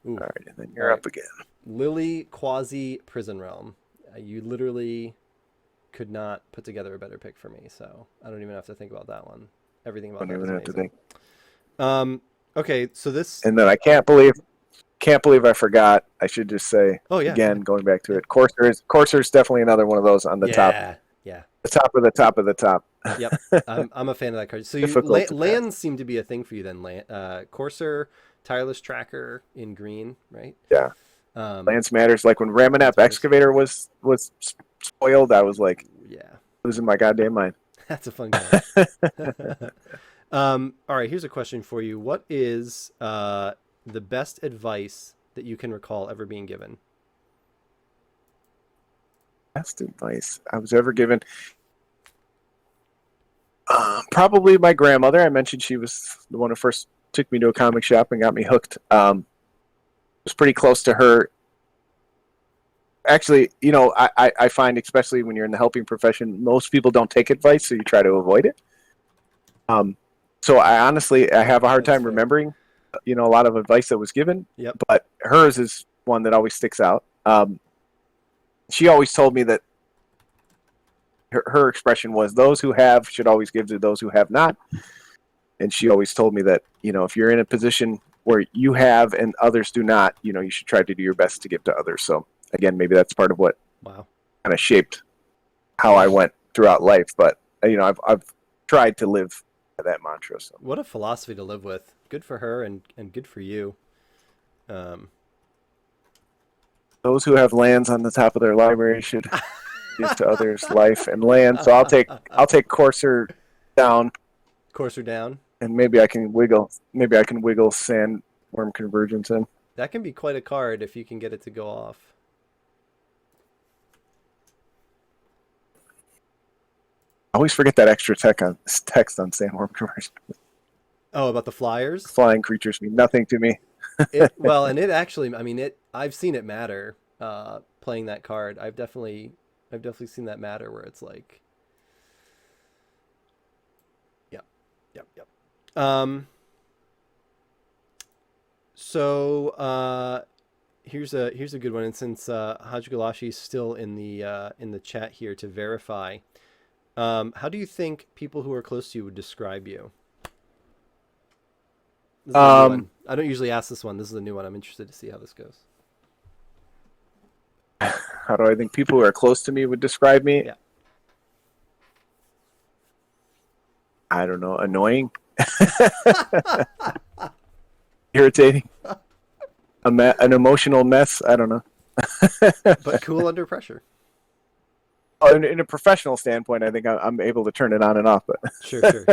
Ooh, all right, and then all you're right. up again. Lily Quasi Prison Realm. You literally could not put together a better pick for me, so I don't even have to think about that one. Everything about Don't that is even have to amazing. think. Um, okay, so this. And then I can't believe I forgot. I should just say Oh yeah, go again, ahead. going back to Yeah, it. Courser is definitely another one of those on yeah, yeah. the top of the top of the top. Yep. I'm a fan of that card. So Difficult to pass. lands seem to be a thing for you then. Courser, Tireless Tracker in green, right? Yeah, Um, Lance matters. Like when lands Ramanap matters. Excavator was spoiled, I was like Yeah, losing my goddamn mind. that's a fun card. All right, here's a question for you. What is the best advice that you can recall ever being given? Best advice I was ever given. Probably my grandmother. I mentioned she was the one who first took me to a comic shop and got me hooked. Was pretty close to her. Actually, I find, especially when you're in the helping profession, most people don't take advice, so you try to avoid it. Um, so I have a hard That's time fair. remembering, a lot of advice that was given, Yep. but hers is one that always sticks out. She always told me that her expression was, "Those who have should always give to those who have not." And she always told me that, if you're in a position where you have and others do not, you should try to do your best to give to others. So again, maybe that's part of what Wow. kind of shaped how I Yeah. went throughout life. But I've tried to live by that mantra. So What a philosophy to live with. Good for her and good for you. Um, those who have lands on the top of their library should give to others life and land. So I'll take Courser down, Courser down. and maybe I can wiggle sandworm convergence in. that can be quite a card if you can get it to go off. I always forget that extra text on Sandworm commercial. Oh, about the flyers? Flying creatures mean nothing to me. Well, and it actually, I mean, I've seen it matter. Playing that card, I've definitely seen that matter where it's like, yep, yep, yep. So here's a good one, and since Hajgalashi is still in the chat here to verify, how do you think people who are close to you would describe you? This is a new one. I don't usually ask this one. This is a new one. I'm interested to see how this goes. How do I think people who are close to me would describe me? Yeah. I don't know. Annoying. Irritating. An emotional mess. I don't know. But cool under pressure. In a professional standpoint, I think I'm able to turn it on and off. But Sure.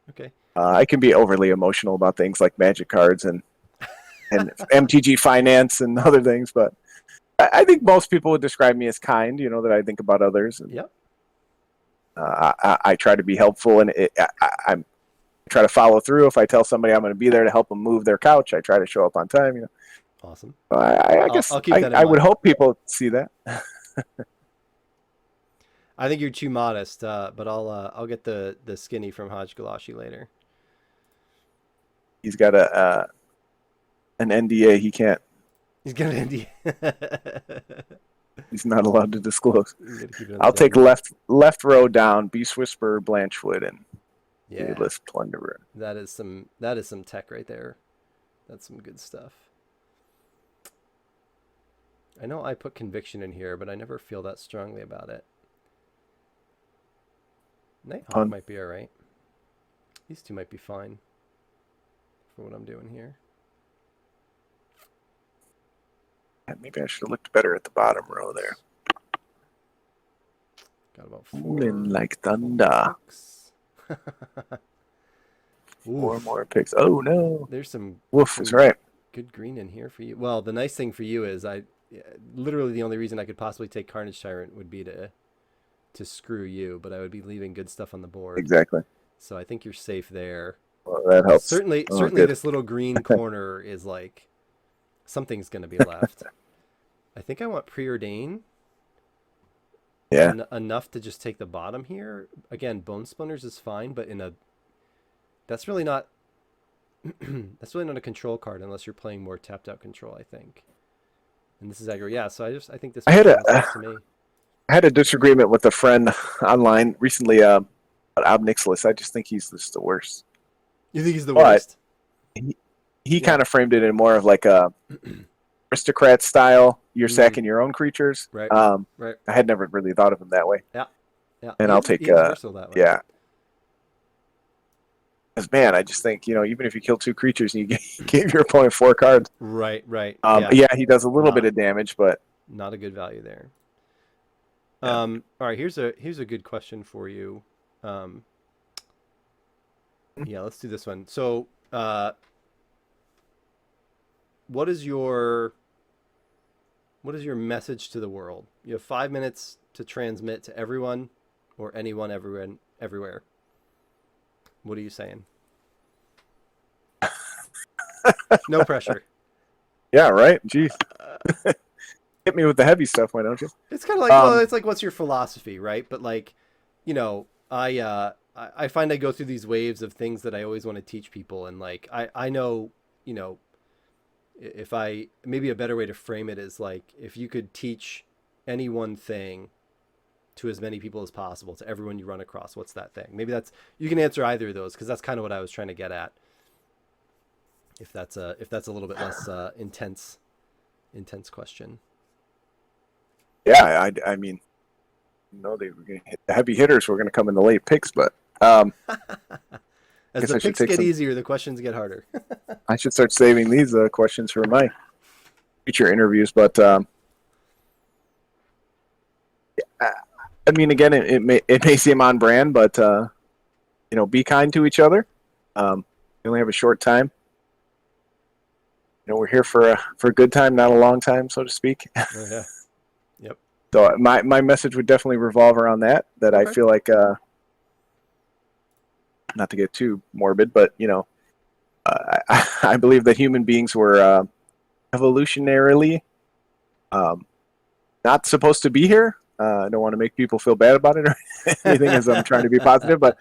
Okay. I can be overly emotional about things like Magic cards and MTG finance and other things. But I think most people would describe me as kind. You know, that I think about others. And, Yep. I try to be helpful, and I try to follow through. If I tell somebody I'm going to be there to help them move their couch, I try to show up on time. You know. Awesome. I guess I'll keep that in I would mind. hope people see that. I think you're too modest, but I'll get the skinny from Hajgalashi later. He's got an NDA. He can't. He's gonna end. He's not allowed to disclose. Keep it I'll take left row down. Beast Whisperer, Blanchwood, and Yeah, List Plunderer. that is some tech right there. That's some good stuff. I know I put conviction in here, but I never feel that strongly about it. Nighthawk might be all right. These two might be fine for what I'm doing here. Maybe I should have looked better at the bottom row there. Got about 4 Rolling like thunder. picks. 4 more picks. Oh no! There's some Wolf is right. good green in here for you. Well, the nice thing for you is literally the only reason I could possibly take Carnage Tyrant would be to screw you, but I would be leaving good stuff on the board. Exactly. So I think you're safe there. Well, that helps. Certainly good. this little green corner is like something's going to be left. I think I want Preordain. Yeah. Enough to just take the bottom here. Again, Bone Splinters is fine, but that's really not that's really not a control card unless you're playing more tapped out control, I think. And this is aggro. Yeah, so I think this makes sense to me. I had a disagreement with a friend online recently about Ob Nixilis. I just think he's just the worst. You think he's the worst? He kind of framed it in more of like a aristocrat style. You're sacking your own creatures. Right. Right. I had never really thought of him that way. Yeah. And I'll take he's versatile that way. yeah. Because man, I just think even if you kill 2 creatures and you gave your opponent 4 cards. Right. Yeah, he does a little bit of damage, but not a good value there. Yeah. All right, here's a good question for you. Yeah, let's do this one. So, what is your message to the world? You have 5 minutes to transmit to everyone or anyone, everywhere. What are you saying? No pressure. Yeah, right. Jeez. Hit me with the heavy stuff, why don't you? It's kind of like it's like, what's your philosophy, right? But like, I find I go through these waves of things that I always want to teach people, and like I know, if maybe a better way to frame it is like, if you could teach any one thing to as many people as possible, to everyone you run across, what's that thing? Maybe you can answer either of those, because that's kind of what I was trying to get at. If that's a little bit less intense question. Yeah, I mean, they were going to hit the heavy hitters. Were going to come in the late picks, but as the picks get easier, the questions get harder. I should start saving these questions for my future interviews. But I mean, again, it may seem on brand, but be kind to each other. We only have a short time. we're here for a good time, not a long time, so to speak. Oh yeah. Yep. So my message would definitely revolve around that. That I Okay. feel like, not to get too morbid, but I believe that human beings were evolutionarily not supposed to be here. I don't want to make people feel bad about it or anything, as I'm trying to be positive, but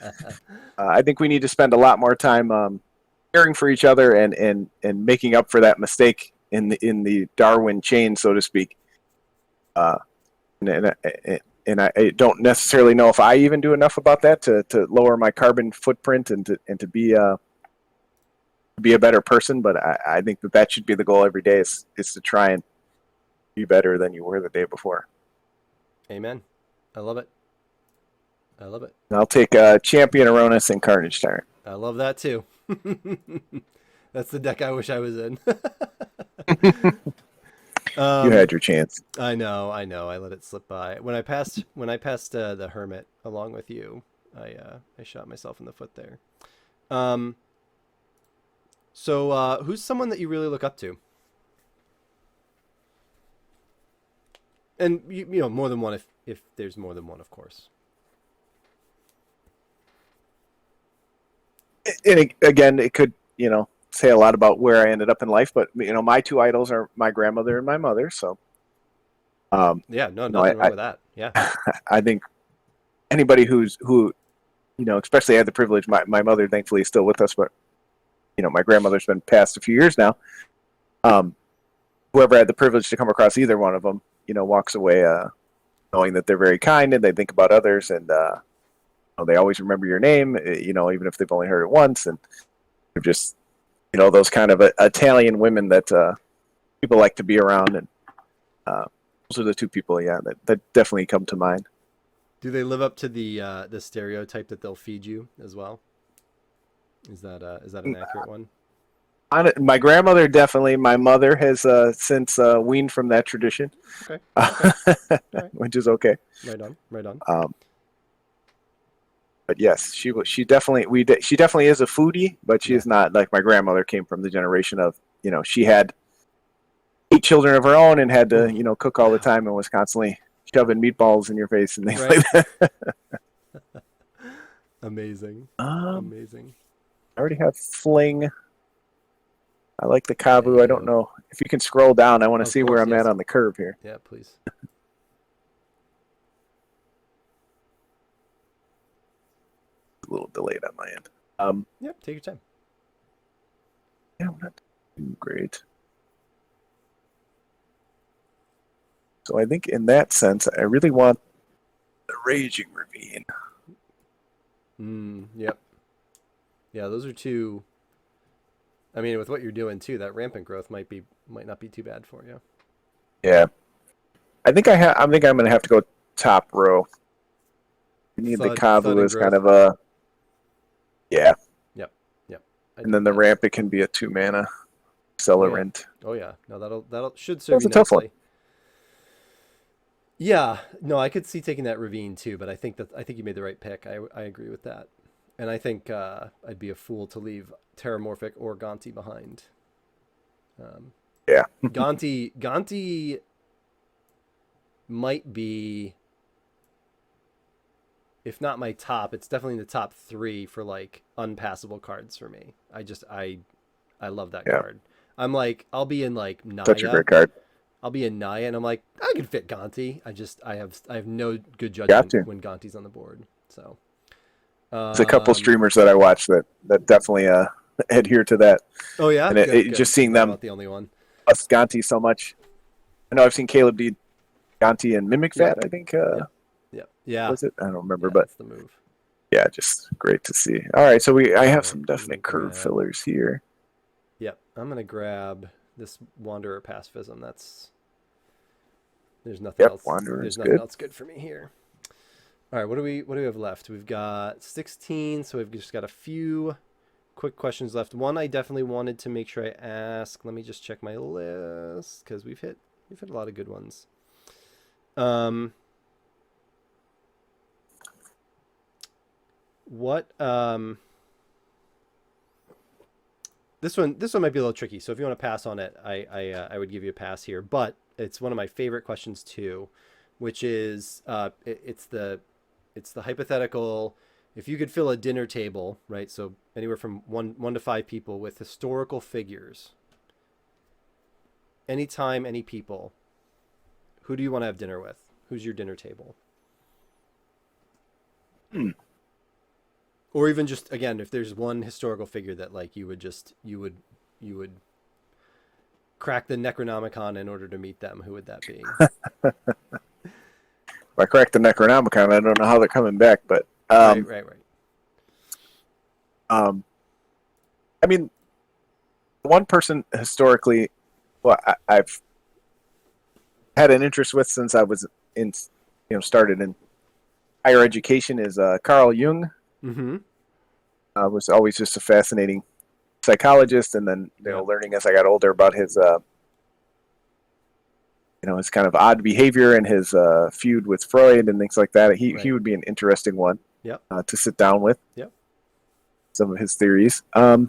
I think we need to spend a lot more time caring for each other and making up for that mistake in the Darwin chain, so to speak. Uh, and I don't necessarily know if I even do enough about that to lower my carbon footprint and to be a better person. But I think that should be the goal every day is to try and be better than you were the day before. Amen. I love it. I love it. And I'll take Champion Aronis and Carnage Tyrant. I love that too. That's the deck I wish I was in. You had your chance. I know. I let it slip by. When I passed the Hermit along with you, I shot myself in the foot there. So who's someone that you really look up to? And you know, more than one if there's more than one, of course. And again, it could say a lot about where I ended up in life, but my two idols are my grandmother and my mother. So Yeah, no, nothing wrong with that. Yeah. I think anybody who especially had the privilege. My mother, thankfully, is still with us, but my grandmother's been passed a few years now. Whoever had the privilege to come across either one of them, walks away knowing that they're very kind and they think about others, and they always remember your name, even if they've only heard it once, and they're just those kind of Italian women that people like to be around, and those are the two people, that definitely come to mind. Do they live up to the stereotype that they'll feed you as well? Is that an accurate one? My grandmother definitely. My mother has since weaned from that tradition, Okay. Okay. All right. which is okay. Right on. Right on. But yes, she definitely she definitely is a foodie, but she is not like my grandmother. Came from the generation of she had 8 children of her own and had to cook all the time and was constantly shoving meatballs in your face and things like that. Amazing. Um, Amazing. I already have Fling. I like the Kabu. I don't know if you can scroll down. I want to see where I'm at on the curve here. Yeah, please. A little delayed on my end. Yep, take your time. Yeah, I'm not doing great. So I think in that sense, I really want the Raging Ravine. Yep. Yeah, those are two. I mean, with what you're doing too, that rampant growth might not be too bad for you. Yeah, I think I think I'm gonna have to go top row. You need the Kavu as kind of a Yep. And then the rampant can be a 2-mana accelerant. Oh yeah. No, that'll should serve you That's a tough one. nicely. Yeah, no, I could see taking that Ravine too, but I think you made the right pick. I agree with that, and I think I'd be a fool to leave Terramorphic or Gonti behind. Yeah, Gonti might be, if not my top, it's definitely in the top 3 for like unpassable cards for me. I love that card. I'm like, I'll be in like Naya. Such a great card. I'll be in Naya, and I'm like, I can fit Gonti. I have no good judgment when Gonti's on the board. So there's a couple streamers that I watch that definitely adhere to that. Oh yeah, and just seeing them. Not the only one. Us Gonti so much. I know I've seen Caleb do Gonti and Mimic Fat. I think. Yeah. Was it? I don't remember, but that's the move. Yeah, just great to see. All right, so I have some definite curve fillers here. Yep, I'm gonna grab this Wanderer Pacifism. There's nothing else. There's nothing else good for me here. All right, what do we have left? We've got 16, so we've just got a few quick questions left. One I definitely wanted to make sure I ask. Let me just check my list because we've hit a lot of good ones. What This one might be a little tricky. So if you want to pass on it, I would give you a pass here. But it's one of my favorite questions too, which is it's the hypothetical. If you could fill a dinner table, right? So anywhere from one to five people with historical figures, anytime, any people, who do you want to have dinner with? Who's your dinner table? Hmm. Or even just again, if there's one historical figure that like you would crack the Necronomicon in order to meet them, who would that be? If I crack the Necronomicon, I don't know how they're coming back, but Right. um, I mean, one person historically, well, I've had an interest with since I was in, started in higher education is Carl Jung. Mm-hmm. Was always just a fascinating psychologist, and then Yeah. learning as I got older about his his kind of odd behavior and his feud with Freud and things like that. He Right. would be an interesting one Yep. to sit down with. Yep. Some of his theories. Who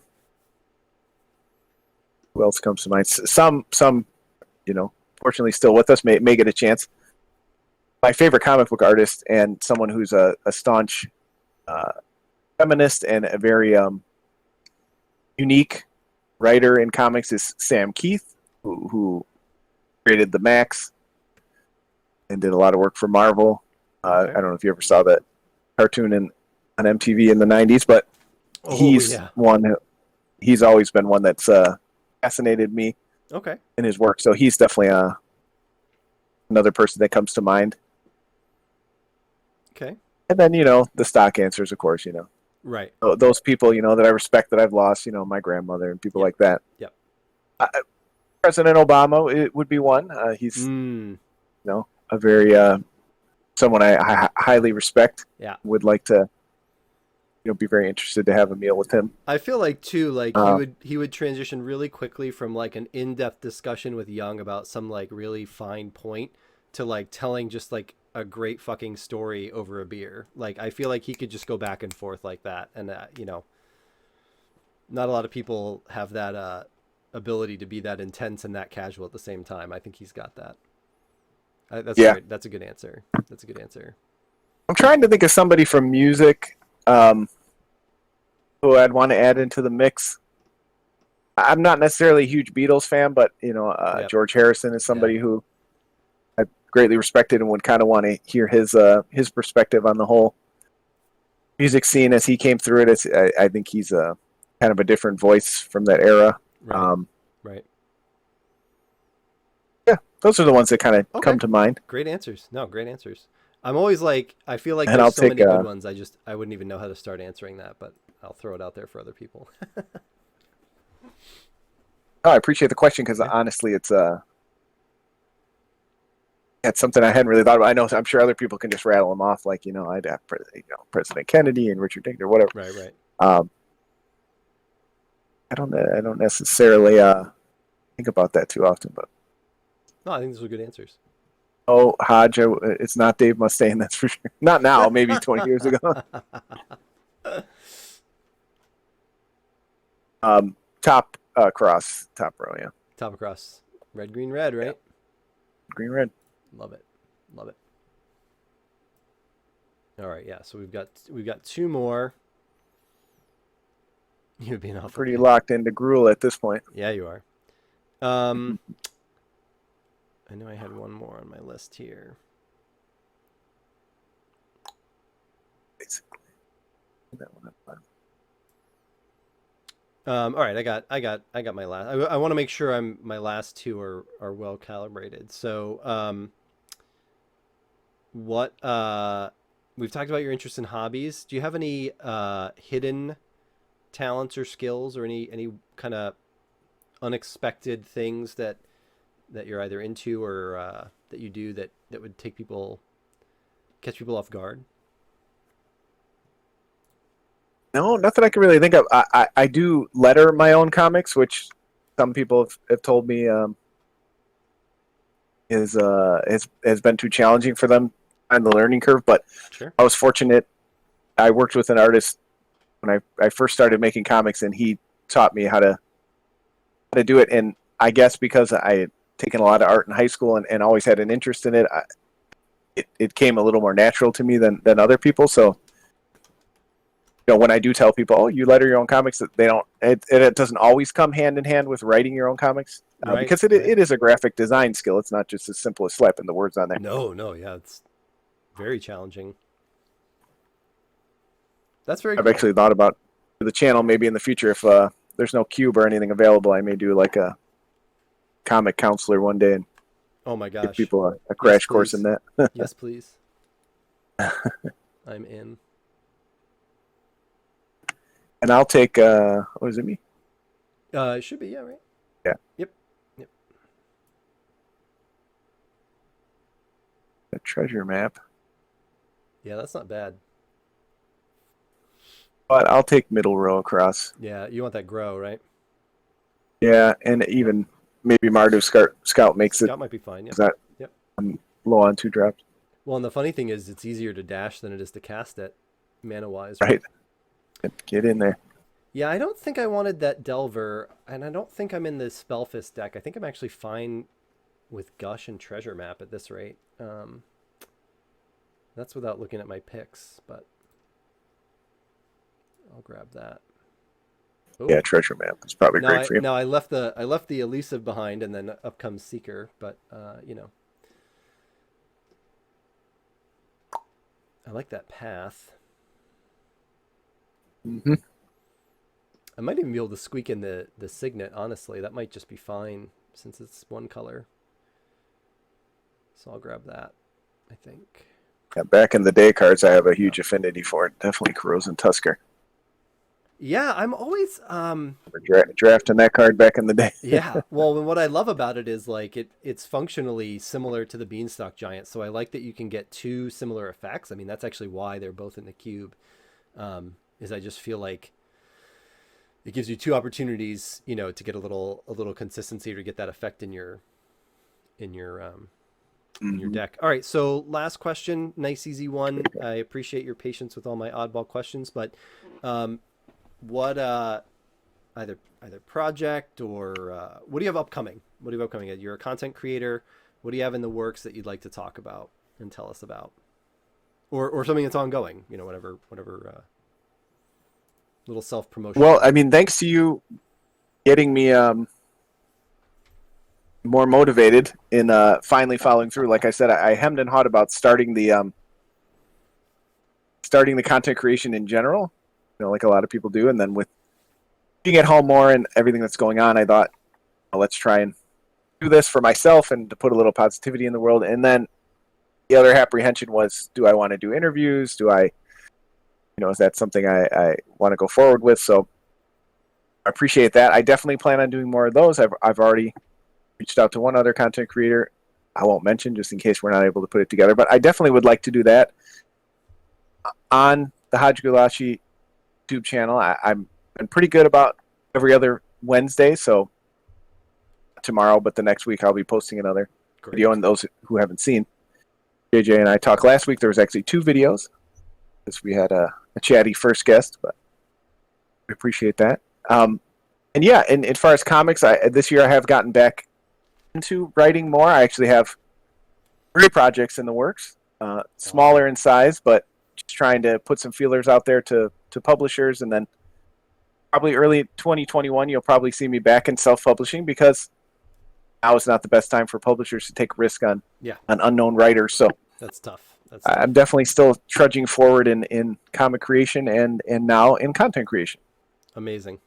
else comes to mind? Some fortunately still with us may get a chance. My favorite comic book artist and someone who's a staunch feminist and a very unique writer in comics is Sam Keith, who created the Max and did a lot of work for Marvel. Okay. I don't know if you ever saw that cartoon on MTV in the 90s, but he's Yeah. he's always been one that's fascinated me Okay. in his work. So he's definitely another person that comes to mind. Okay. And then, the stock answers, of course, Right. those people, that I respect that I've lost, my grandmother and people Yep. like that. Yep. President Obama, it would be one. He's, a very, someone I highly respect. Yeah. Would like to, be very interested to have a meal with him. I feel like too, like he would transition really quickly from like an in-depth discussion with Young about some like really fine point to like telling just like a great fucking story over a beer. Like I feel like he could just go back and forth like that, and not a lot of people have that ability to be that intense and that casual at the same time. I think he's got that. That's a good answer. That's a good answer. I'm trying to think of somebody from music who I'd want to add into the mix. I'm not necessarily a huge Beatles fan, but Yep. George Harrison is somebody who I greatly respected and would kind of want to hear his perspective on the whole music scene as he came through it. I think he's a kind of a different voice from that era. Right. Right. Yeah, those are the ones that kind of Okay. come to mind. Great answers. No, great answers. I'm always like, I feel like And there's I'll so take, many good ones. I wouldn't even know how to start answering that, but I'll throw it out there for other people. I appreciate the question because Yeah. honestly, it's something I hadn't really thought about. I'm sure other people can just rattle them off, like I'd have President Kennedy and Richard Nixon or whatever. Right. I don't necessarily think about that too often, but No, I think those are good answers. Hodge, it's not Dave Mustaine, that's for sure. Not now, maybe 20 years ago. Top row, yeah. Top across. Red, green, red, right? Green, red. Love it. All right, yeah. So we've got two more. You'd be an awful. Pretty locked into Gruel at this point. Yeah, you are. I know I had one more on my list here. Basically. That one up. All right, I got my last. I want to make sure my last two are well calibrated. So, what we've talked about your interest in hobbies. Do you have any hidden talents or skills, or any kind of unexpected things that you're either into or that you do that would catch people off guard? No, nothing I can really think of. I do letter my own comics, which some people have told me has been too challenging for them on the learning curve. But Sure. I was fortunate. I worked with an artist when I first started making comics, and he taught me how to to do it. And I guess because I had taken a lot of art in high school and always had an interest in it, it came a little more natural to me than other people. So, when I do tell people, oh, you letter your own comics, that they don't, it doesn't always come hand in hand with writing your own comics, Right, because right. it is a graphic design skill. It's not just as simple as slapping the words on there. No, no, yeah, it's very challenging. That's very I've cool. actually thought about the channel maybe in the future if there's no cube or anything available, I may do like a comic counselor one day and Oh my give gosh. people a Yes, crash course in please. that. Yes, please. I'm in. And I'll take what is it, me? It should be, yeah, right? Yeah, Yep. Yep. a treasure map. Yeah, that's not bad. But I'll take middle row across. Yeah, you want that grow, right? Yeah, and Yep. even maybe Mardu Scout makes it Scout might be fine. Yep. because Yep. I'm low on 2 drops. Well, and the funny thing is, it's easier to dash than it is to cast it, mana wise, right? Right, get in there. Yeah, I don't think I wanted that Delver, and I don't think I'm in the Spellfist deck. I think I'm actually fine with Gush and Treasure Map at this rate. That's without looking at my picks, but I'll grab that. Oh, Yeah, treasure map is probably now great for you. I left the elusive behind, and then up comes Seeker. But I like that path. Mm-hmm. I might even be able to squeak in the Signet. Honestly, that might just be fine since it's one color. So I'll grab that, I think. Yeah, back in the day cards, I have a huge affinity for it. Definitely Corrosion Tusker. Yeah, I'm always Drafting that card back in the day. yeah. Well, what I love about it is like it's functionally similar to the Beanstalk Giant. So I like that you can get two similar effects. I mean, that's actually why they're both in the cube. Is I just feel like it gives you two opportunities, to get a little consistency to get that effect in your in your deck. All right, so last question, nice easy one. I appreciate your patience with all my oddball questions, but what either project or what do you have upcoming? What do you have upcoming? You're a content creator. What do you have in the works that you'd like to talk about and tell us about, or something that's ongoing? Whatever little self promotion. Well, I mean, thanks to you getting me more motivated in finally following through. Like I said, I hemmed and hawed about starting the content creation in general, like a lot of people do. And then with being at home more and everything that's going on, I thought, well, let's try and do this for myself and to put a little positivity in the world. And then the other apprehension was, do I want to do interviews? Do I, is that something I want to go forward with? So I appreciate that. I definitely plan on doing more of those. I've already reached out to one other content creator. I won't mention just in case we're not able to put it together, but I definitely would like to do that on the Haj Gulashi YouTube channel. I'm pretty good about every other Wednesday, so tomorrow, but the next week I'll be posting another video. And those who haven't seen, JJ and I talked last week. There was actually 2 videos because we had a chatty first guest, but we appreciate that. And yeah, and as far as comics, this year I have gotten back into writing more. I actually have 3 projects in the works, smaller in size, but just trying to put some feelers out there to publishers. And then probably early 2021, you'll probably see me back in self-publishing because now is not the best time for publishers to take risk on an unknown writer. So that's tough. I'm definitely still trudging forward in comic creation and now in content creation. Amazing.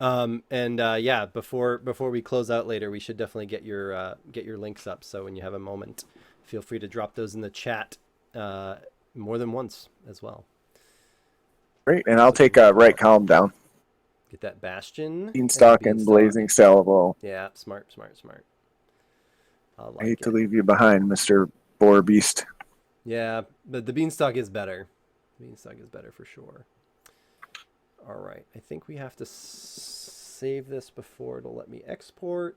Yeah, before we close out later, we should definitely get your links up. So when you have a moment, feel free to drop those in the chat more than once as well. Great, and I'll take a right column down. Get that Bastion, Beanstalk and Blazing Salvo. Yeah, smart. I hate to leave you behind, Mr. Boar Beast. Yeah, but the Beanstalk is better. The Beanstalk is better for sure. All right, I think we have to save this before it'll let me export.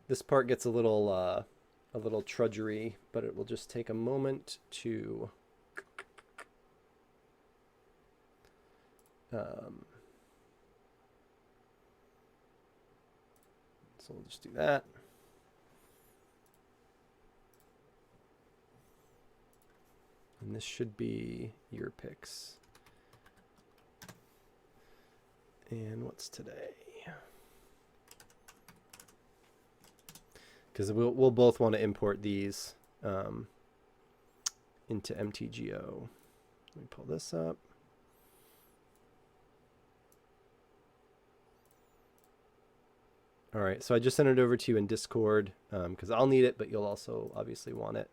This part gets a little trudgery, but it will just take a moment to So we'll just do that. And this should be your picks. And what's today? Because we'll both want to import these into MTGO. Let me pull this up. All right, so I just sent it over to you in Discord because I'll need it, but you'll also obviously want it.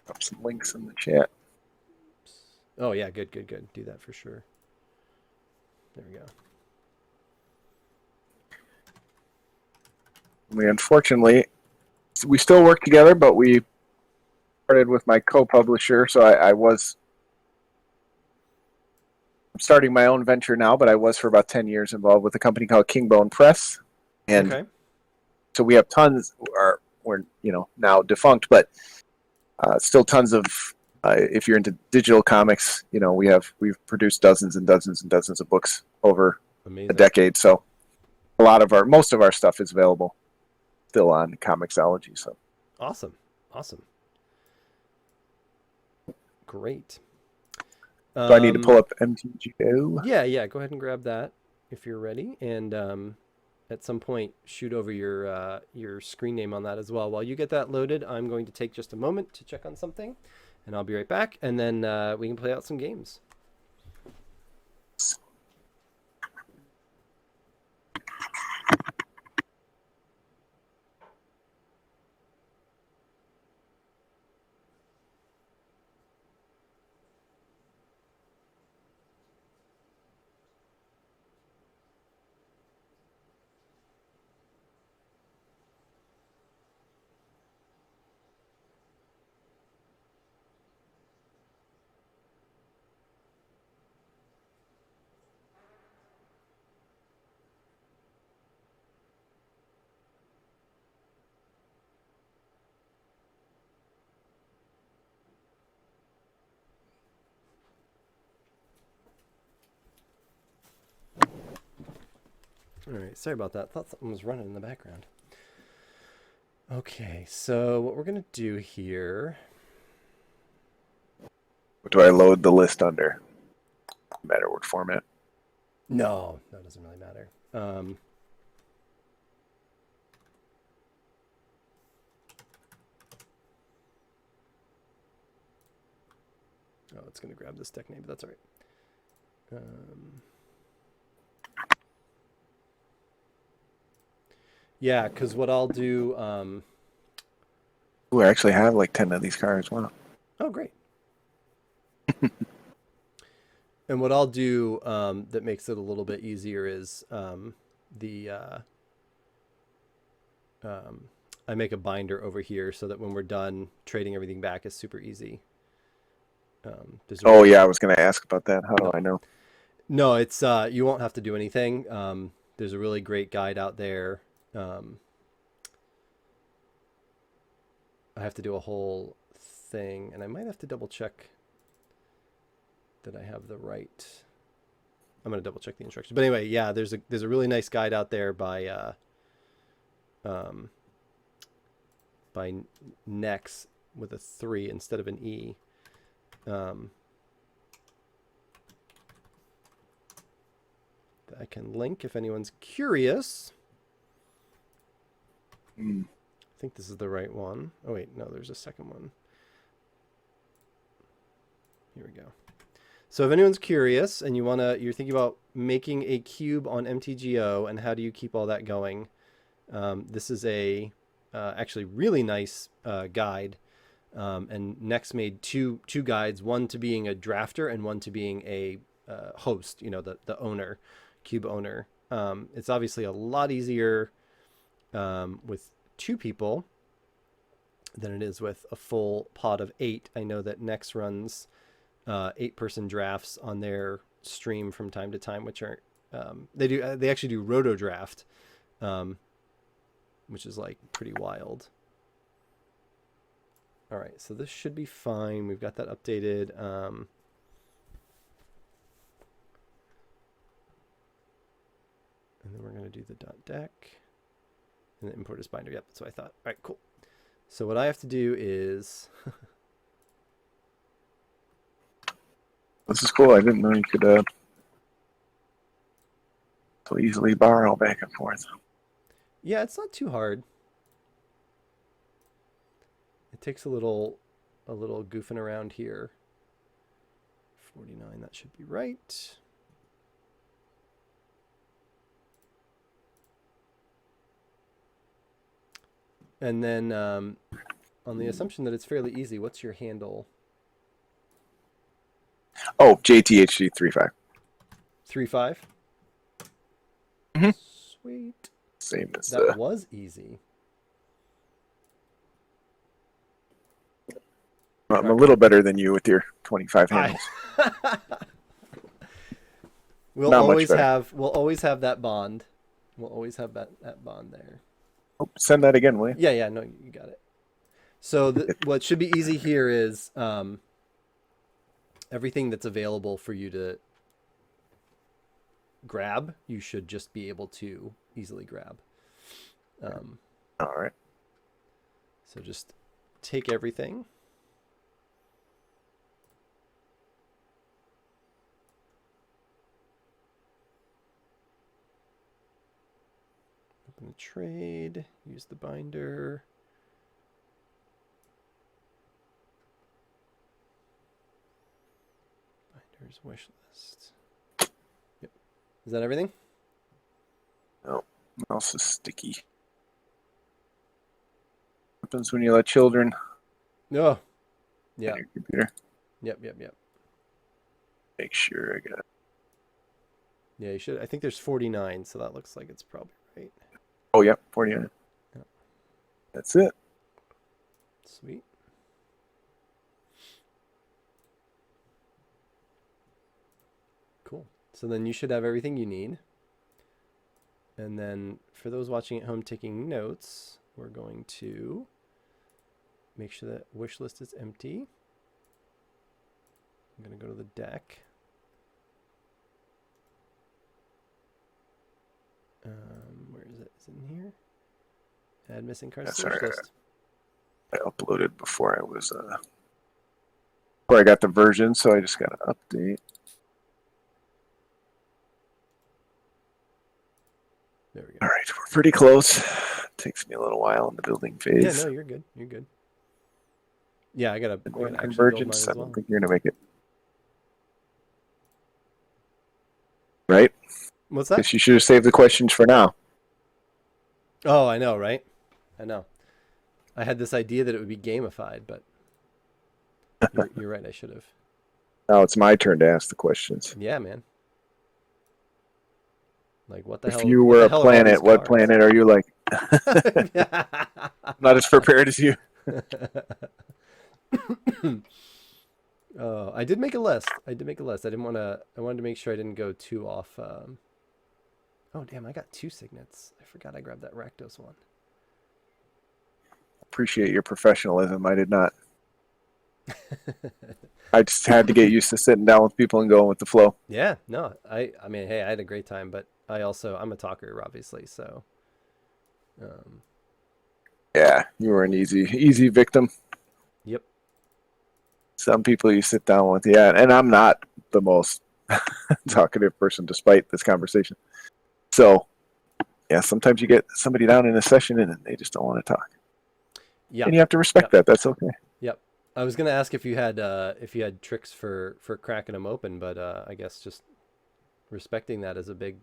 Drop some links in the chat. Oh yeah, good. Do that for sure. There we go. We still work together, but we started with my co-publisher, so I was starting my own venture now, but I was for about 10 years involved with a company called Kingbone Press. And okay. So we have tons, we're now defunct, but still tons of, if you're into digital comics, we've produced dozens and dozens and dozens of books over a decade. So most of our stuff is available still on Comixology. So awesome. Great. So I need to pull up MTGO. Yeah. Go ahead and grab that if you're ready, and at some point shoot over your screen name on that as well. While you get that loaded, I'm going to take just a moment to check on something, and I'll be right back, and then we can play out some games. All right, sorry about that. Thought something was running in the background. Okay, so what we're gonna do here. What do I load the list under? Matter what format? No, that doesn't really matter. Oh, it's gonna grab this deck name, but that's all right. Yeah, because what I'll do. Ooh, I actually have like 10 of these cards. Wow. Oh, great. And what I'll do that makes it a little bit easier is I make a binder over here so that when we're done trading everything back is super easy. Yeah, I was going to ask about that. How do I know? No, it's you won't have to do anything. There's a really great guide out there. I have to do a whole thing, and I might have to double check that I have the right. I'm gonna double check the instructions. But anyway, yeah, there's a really nice guide out there by Nex with a 3 instead of an E. That I can link if anyone's curious. I think this is the right one. Oh wait, no, there's a second one. Here we go. So if anyone's curious and you're thinking about making a cube on MTGO and how do you keep all that going, this is a actually really nice guide. And Nex made two guides, one to being a drafter and one to being a host, the owner, cube owner. It's obviously a lot easier with 2 people than it is with a full pod of 8. I know that Nex runs 8-person drafts on their stream from time to time, which are they actually do roto draft, which is like pretty wild. All right, so this should be fine. We've got that updated. to do the dot deck and the import as binder. Yep, that's what I thought. All right, cool. So what I have to do is This is cool. I didn't know you could so easily borrow back and forth. yeah, it's not too hard. It takes a little goofing around here. 49, that should be right. And then on the assumption that it's fairly easy, what's your handle? Oh, JTHD35. 3-5. Mhm. Sweet. Same as That was easy. I'm a little better than you with your 25 handles. We'll always have that bond. We'll always have that bond there. Oh, send that again, will you? Yeah, no, you got it. So what should be easy here is everything that's available for you to grab, you should just be able to easily grab. All right. So just take everything. Open the trade, use the binder. Binder's wish list. Yep. Is that everything? No, mouse is sticky. Happens when you let children No. Yeah. on your computer. Yep. Make sure I got it. Yeah, you should. I think there's 49, so that looks like it's probably right. Oh, yep, 49. Yep. That's it. Sweet. Cool. So then you should have everything you need. And then for those watching at home taking notes, we're going to make sure that wish list is empty. I'm going to go to the deck. Where is it? Is it in here? Add missing cards to wish list. I uploaded before I got the version, so I just got to update. There we go. All right, we're pretty close. Takes me a little while in the building phase. Yeah, no, you're good. You're good. Yeah, I gotta actually build mine Convergence. as I well. don't think you're gonna make it. Right? What's that? Guess you should have saved the questions for now. Oh, I know, right? I know. I had this idea that it would be gamified, but you're right. I should have. Now it's my turn to ask the questions. Yeah, man. Like, what the hell? If you what were the a hell are all these planet, what cards? planet are you like? Not as prepared as you. Oh, I did make a list. I didn't want to. I wanted to make sure I didn't go too off. Oh, damn! I got 2 signets. I forgot I grabbed that Rakdos one. Appreciate your professionalism. I did not. I just had to get used to sitting down with people and going with the flow. Yeah, no, I mean, hey, I had a great time, but I'm a talker, obviously, so. Yeah, you were an easy victim. Yep. Some people you sit down with, yeah, and I'm not the most talkative person despite this conversation. So, yeah, sometimes you get somebody down in a session and they just don't want to talk. Yeah. And you have to respect that. That's okay. Yep. I was gonna ask if you had tricks for cracking them open, but I guess just respecting that is a big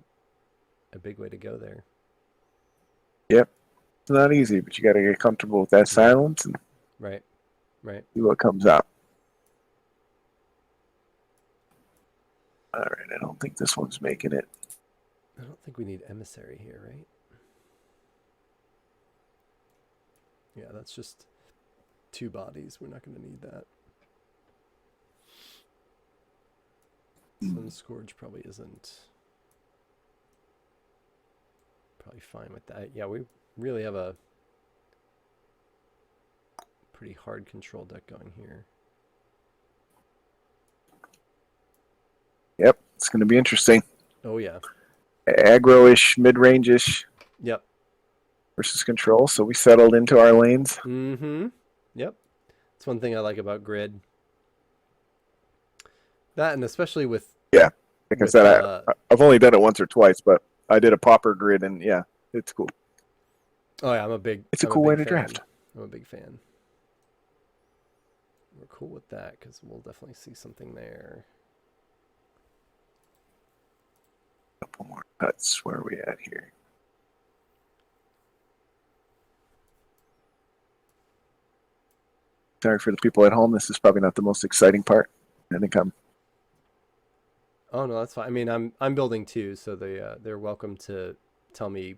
way to go there. Yep. It's not easy, but you got to get comfortable with that silence and Right. see what comes out. All right, I don't think this one's making it. I don't think we need emissary here, right? Yeah, that's just 2 bodies. We're not going to need that. Sun Scourge probably isn't. Probably fine with that. Yeah, we really have a pretty hard control deck going here. Yep, it's going to be interesting. Oh, yeah. aggro-ish, mid-range-ish Yep. versus control. So we settled into our lanes. Mm-hmm. Yep. It's one thing I like about grid. That, and especially Yeah, like I with said, I've only done it once or twice, but I did a popper grid, and yeah, it's cool. oh yeah, It's a I'm a cool way big to fan. draft. I'm a big fan. We're cool with that because we'll definitely see something there. Couple more cuts. Where are we at here? Sorry for the people at home. This is probably not the most exciting part. I think I'm. Oh no, that's fine. I mean, I'm building too, so they're welcome to tell me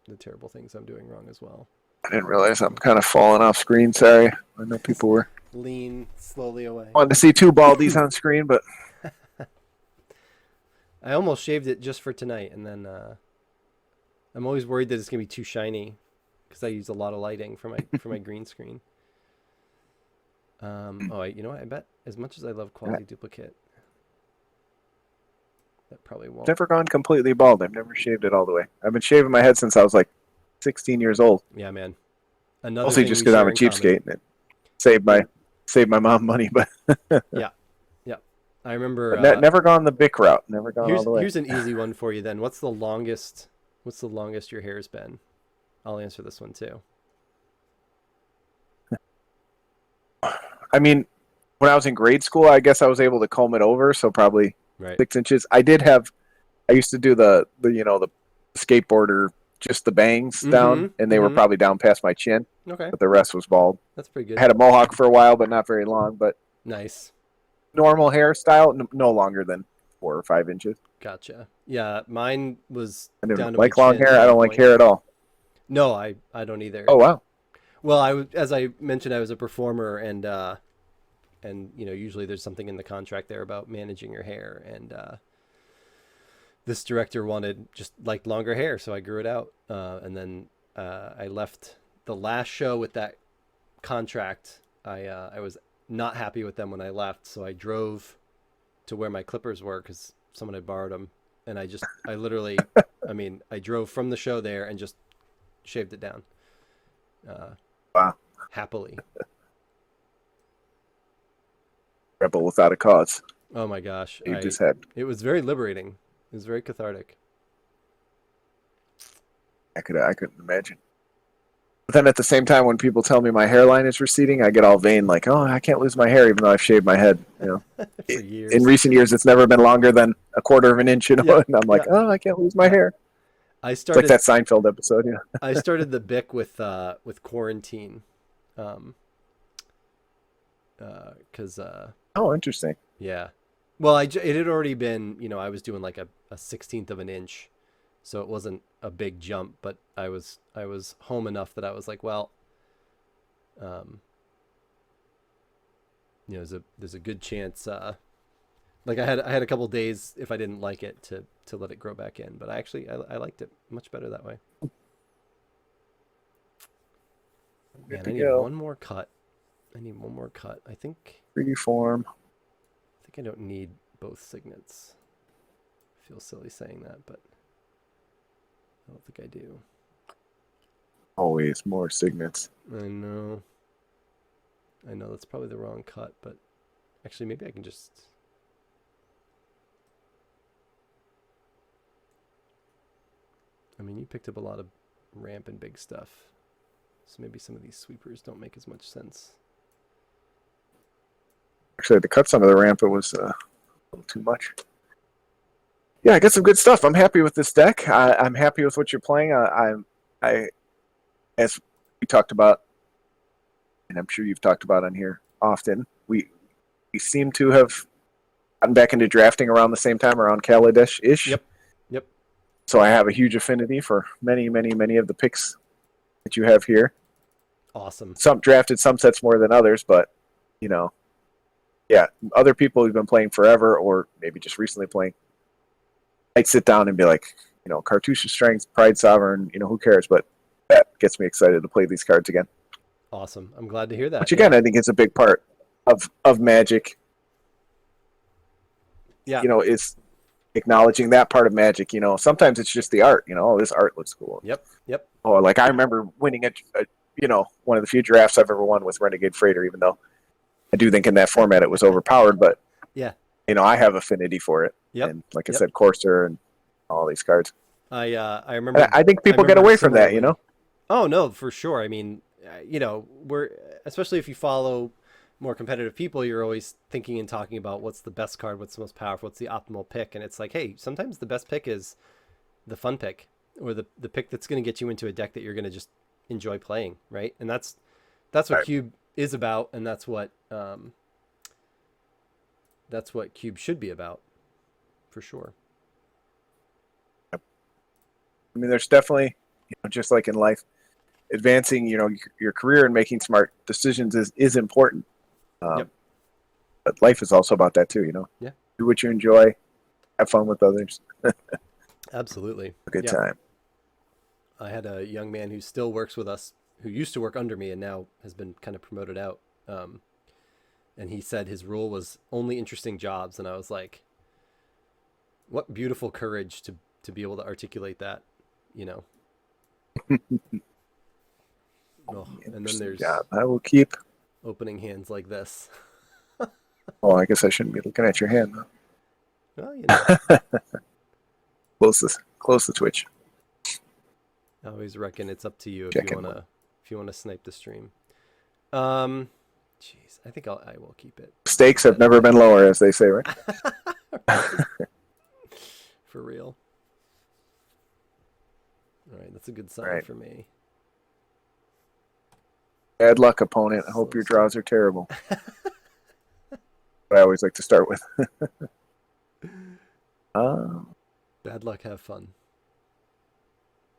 the terrible things I'm doing wrong as well. I didn't realize I'm kind of falling off screen. Sorry. I know people were Lean slowly away. wanting to see two baldies on screen, but I almost shaved it just for tonight, and then I'm always worried that it's gonna be too shiny because I use a lot of lighting for my green screen. You know what? I bet as much as I love quality duplicate, that probably won't. never gone completely bald. I've never shaved it all the way. I've been shaving my head since I was like 16 years old. Yeah, man. Another Mostly thing just we because I'm share a in common. cheapskate and it saved my mom money, but Yeah. I remember. never gone the Bic route. Never gone all the way. Here's an easy one for you then. What's the longest your hair's been? I'll answer this one too. I mean, when I was in grade school, I guess I was able to comb it over, so probably Right. 6 inches. I used to do the skateboarder, just the bangs down, and they were probably down past my chin, Okay. but the rest was bald. That's pretty good. I had a mohawk for a while, but not very long. But Nice. normal hairstyle, no longer than 4 or 5 inches. Gotcha. Yeah, mine was I down didn't to like my long chin hair. at I don't one like point. hair at all. No, I don't either. Oh wow. Well, as I mentioned, I was a performer, and usually there's something in the contract there about managing your hair, and this director wanted just like longer hair, so I grew it out, and then I left the last show with that contract. I was not happy with them when I left, so I drove to where my clippers were because someone had borrowed them, and I literally, I drove from the show there and just shaved it down. Wow. Happily. Rebel without a cause. Oh my gosh. You just had. It was very liberating. It was very cathartic. I couldn't imagine. But then at the same time, when people tell me my hairline is receding, I get all vain, like, "Oh, I can't lose my hair, even though I've shaved my head." For years. In recent years, it's never been longer than a quarter of an inch, and I'm like, "Oh, I can't lose my hair." I It's started like that Seinfeld episode, I started the Bic with quarantine, because Oh, interesting. yeah, well, it had already been, I was doing like a 16th of an inch, so it wasn't a big jump, but I was home enough that I was like, well, there's a good chance, like I had a couple days if I didn't like it to let it grow back in, but I liked it much better that way. Man, I need one more cut. I think Freeform. I don't need both signets. I feel silly saying that, but I don't think I do. Always more signets. I know that's probably the wrong cut, but actually maybe I can just. You picked up a lot of ramp and big stuff, so maybe some of these sweepers don't make as much sense. Actually, the cuts under the ramp, it was a little too much. Yeah, I got some good stuff. I'm happy with this deck. I'm happy with what you're playing. As we talked about, and I'm sure you've talked about on here often, we seem to have gotten back into drafting around the same time, around Kaladesh-ish. Yep. So I have a huge affinity for many, many, many of the picks that you have here. Awesome. Some drafted some sets more than others, but other people who've been playing forever, or maybe just recently playing, I'd sit down and be like, Cartouche of Strength, Pride Sovereign, who cares? But that gets me excited to play these cards again. Awesome. I'm glad to hear that. Which again, I think is a big part of Magic. Yeah. Is acknowledging that part of Magic. Sometimes it's just the art. Oh, this art looks cool. Yep. Yep. Oh, like I remember winning one of the few drafts I've ever won with Renegade Freighter, even though I do think in that format it was overpowered, but Yeah. I have affinity for it. Yep. And like I Yep. said, Courser and all these cards. I And remember. I think I people get remember away from that, similarly. Oh no, for sure. I mean, we're especially if you follow more competitive people, you're always thinking and talking about what's the best card, what's the most powerful, what's the optimal pick, and it's like, hey, sometimes the best pick is the fun pick or the pick that's going to get you into a deck that you're going to just enjoy playing, right? And that's what Right. Cube is about, and that's what Cube should be about, for sure. I mean, there's definitely, just like in life, advancing, your career and making smart decisions is important. Yep. But life is also about that too. Yeah. Do what you enjoy, have fun with others, Absolutely. a good Yeah. time. I had a young man who still works with us, who used to work under me and now has been kind of promoted out. And he said his rule was only interesting jobs, and I was like, what beautiful courage to be able to articulate that, you know. Oh, and then there's I will keep. opening hands like this. Oh, I guess I shouldn't be looking at your hand. Well, Close the Twitch. I always reckon it's up to you Check in. if you wanna snipe the stream. Jeez, I think I will keep it. Stakes have never been lower, as they say, right? For real. All right, that's a good sign Right. for me. Bad luck, opponent. I hope your draws are terrible. But I always like to start with. Bad luck, have fun.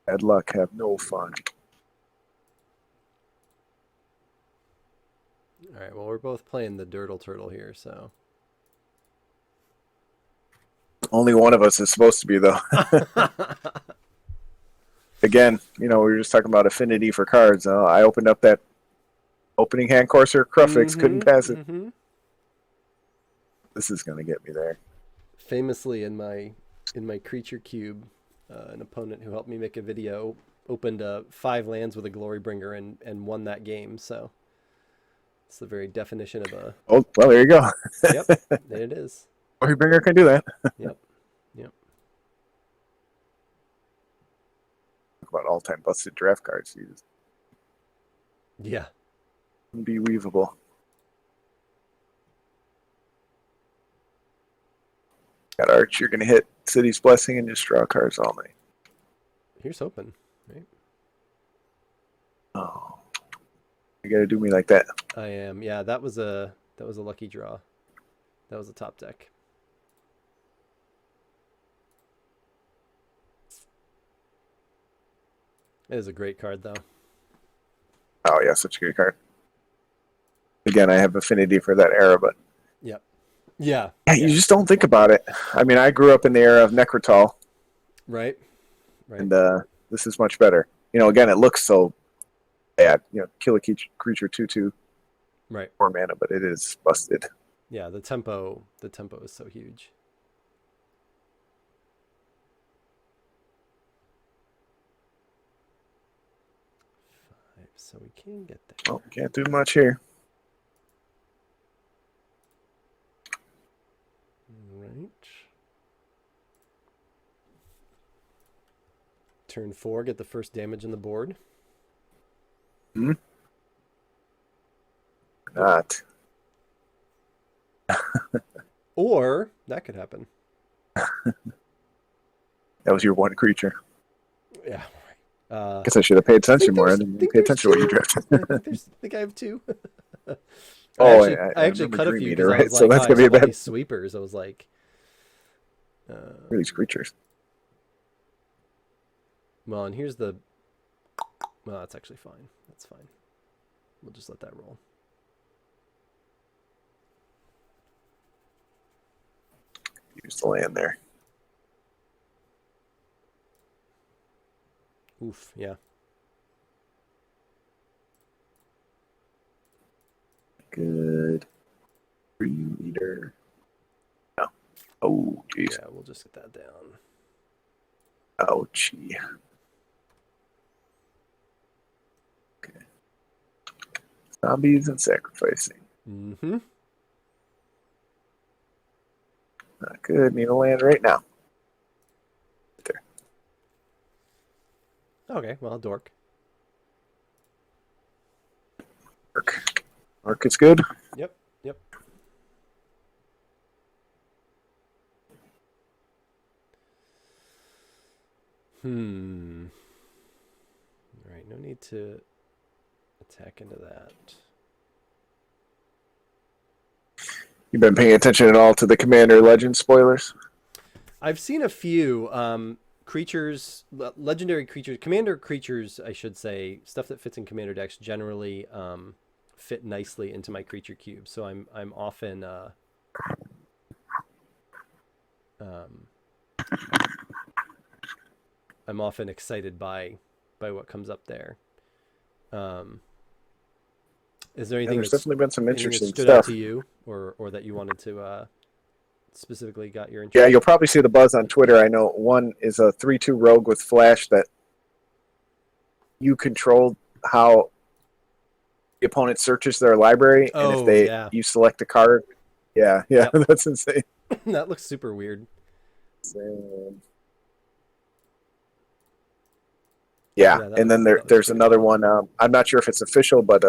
Bad luck, have no fun. All right, well, we're both playing the Dirtle Turtle here, so. Only one of us is supposed to be, though. Again, we were just talking about affinity for cards. I opened up that opening hand Corsair Cruffix, couldn't pass it. Mm-hmm. This is going to get me there. Famously, in my creature cube, an opponent who helped me make a video opened 5 lands with a Glorybringer and won that game. So it's the very definition of a. Oh, well, there you go. Yep, there it is. Glorybringer can do that. Yep. Talk about all-time busted draft cards. Yeah. Unbelievable. Got Arch, you're going to hit City's Blessing and just draw cards all night. Here's hoping, right? Oh, you got to do me like that. I am. Yeah, that was a lucky draw. That was a top deck. It is a great card, though. Oh, yeah, such a good card. Again, I have affinity for that era, but Yep. Yeah. you just don't think about it. I mean, I grew up in the era of Necrotal, Right. and this is much better. Again, it looks so bad. Kill a creature 2/2, Right. 4 mana, but it is busted. Yeah, the tempo is so huge. So we can get there. Oh, can't do much here. Right. Turn 4, get the first damage on the board. Not. Or that could happen. That was your one creature. Yeah. I guess I should have paid attention more. I didn't pay attention to what you drafted. I think I have 2. Oh, I actually cut a Dream few Eater, because I right? was So like, that's I gonna be a have all bad. these sweepers. I was like, These creatures. well, and here's the. Well, that's actually fine. That's fine. We'll just let that roll. Use the land there. Oof, yeah. Good. Dream Eater. No. Oh, jeez. Yeah, we'll just get that down. Ouchie. Okay. Zombies and sacrificing. Mm-hmm. Not good. Need a land right now. There. Okay, well, dork. Mark. Mark is good. Yep, yep. All right, no need to attack into that. You've been paying attention at all to the Commander Legend spoilers? I've seen a few creatures, legendary creatures, commander creatures, I should say, stuff that fits in commander decks generally fit nicely into my creature cube. So I'm often um, I'm often excited by what comes up there. Um, is there Yeah, anything there's definitely been some anything that interesting stood out stuff. to you, or that you wanted to specifically got your Yeah, interest? you'll probably see the buzz on Twitter. I know one is a 3/2 rogue with flash that you control how the opponent searches their library, and if Oh yeah, you select a card, yeah, yep. that's insane. That looks super weird. Um, yeah, Yeah, and then that looks there's pretty another fun. one. I'm not sure if it's official, but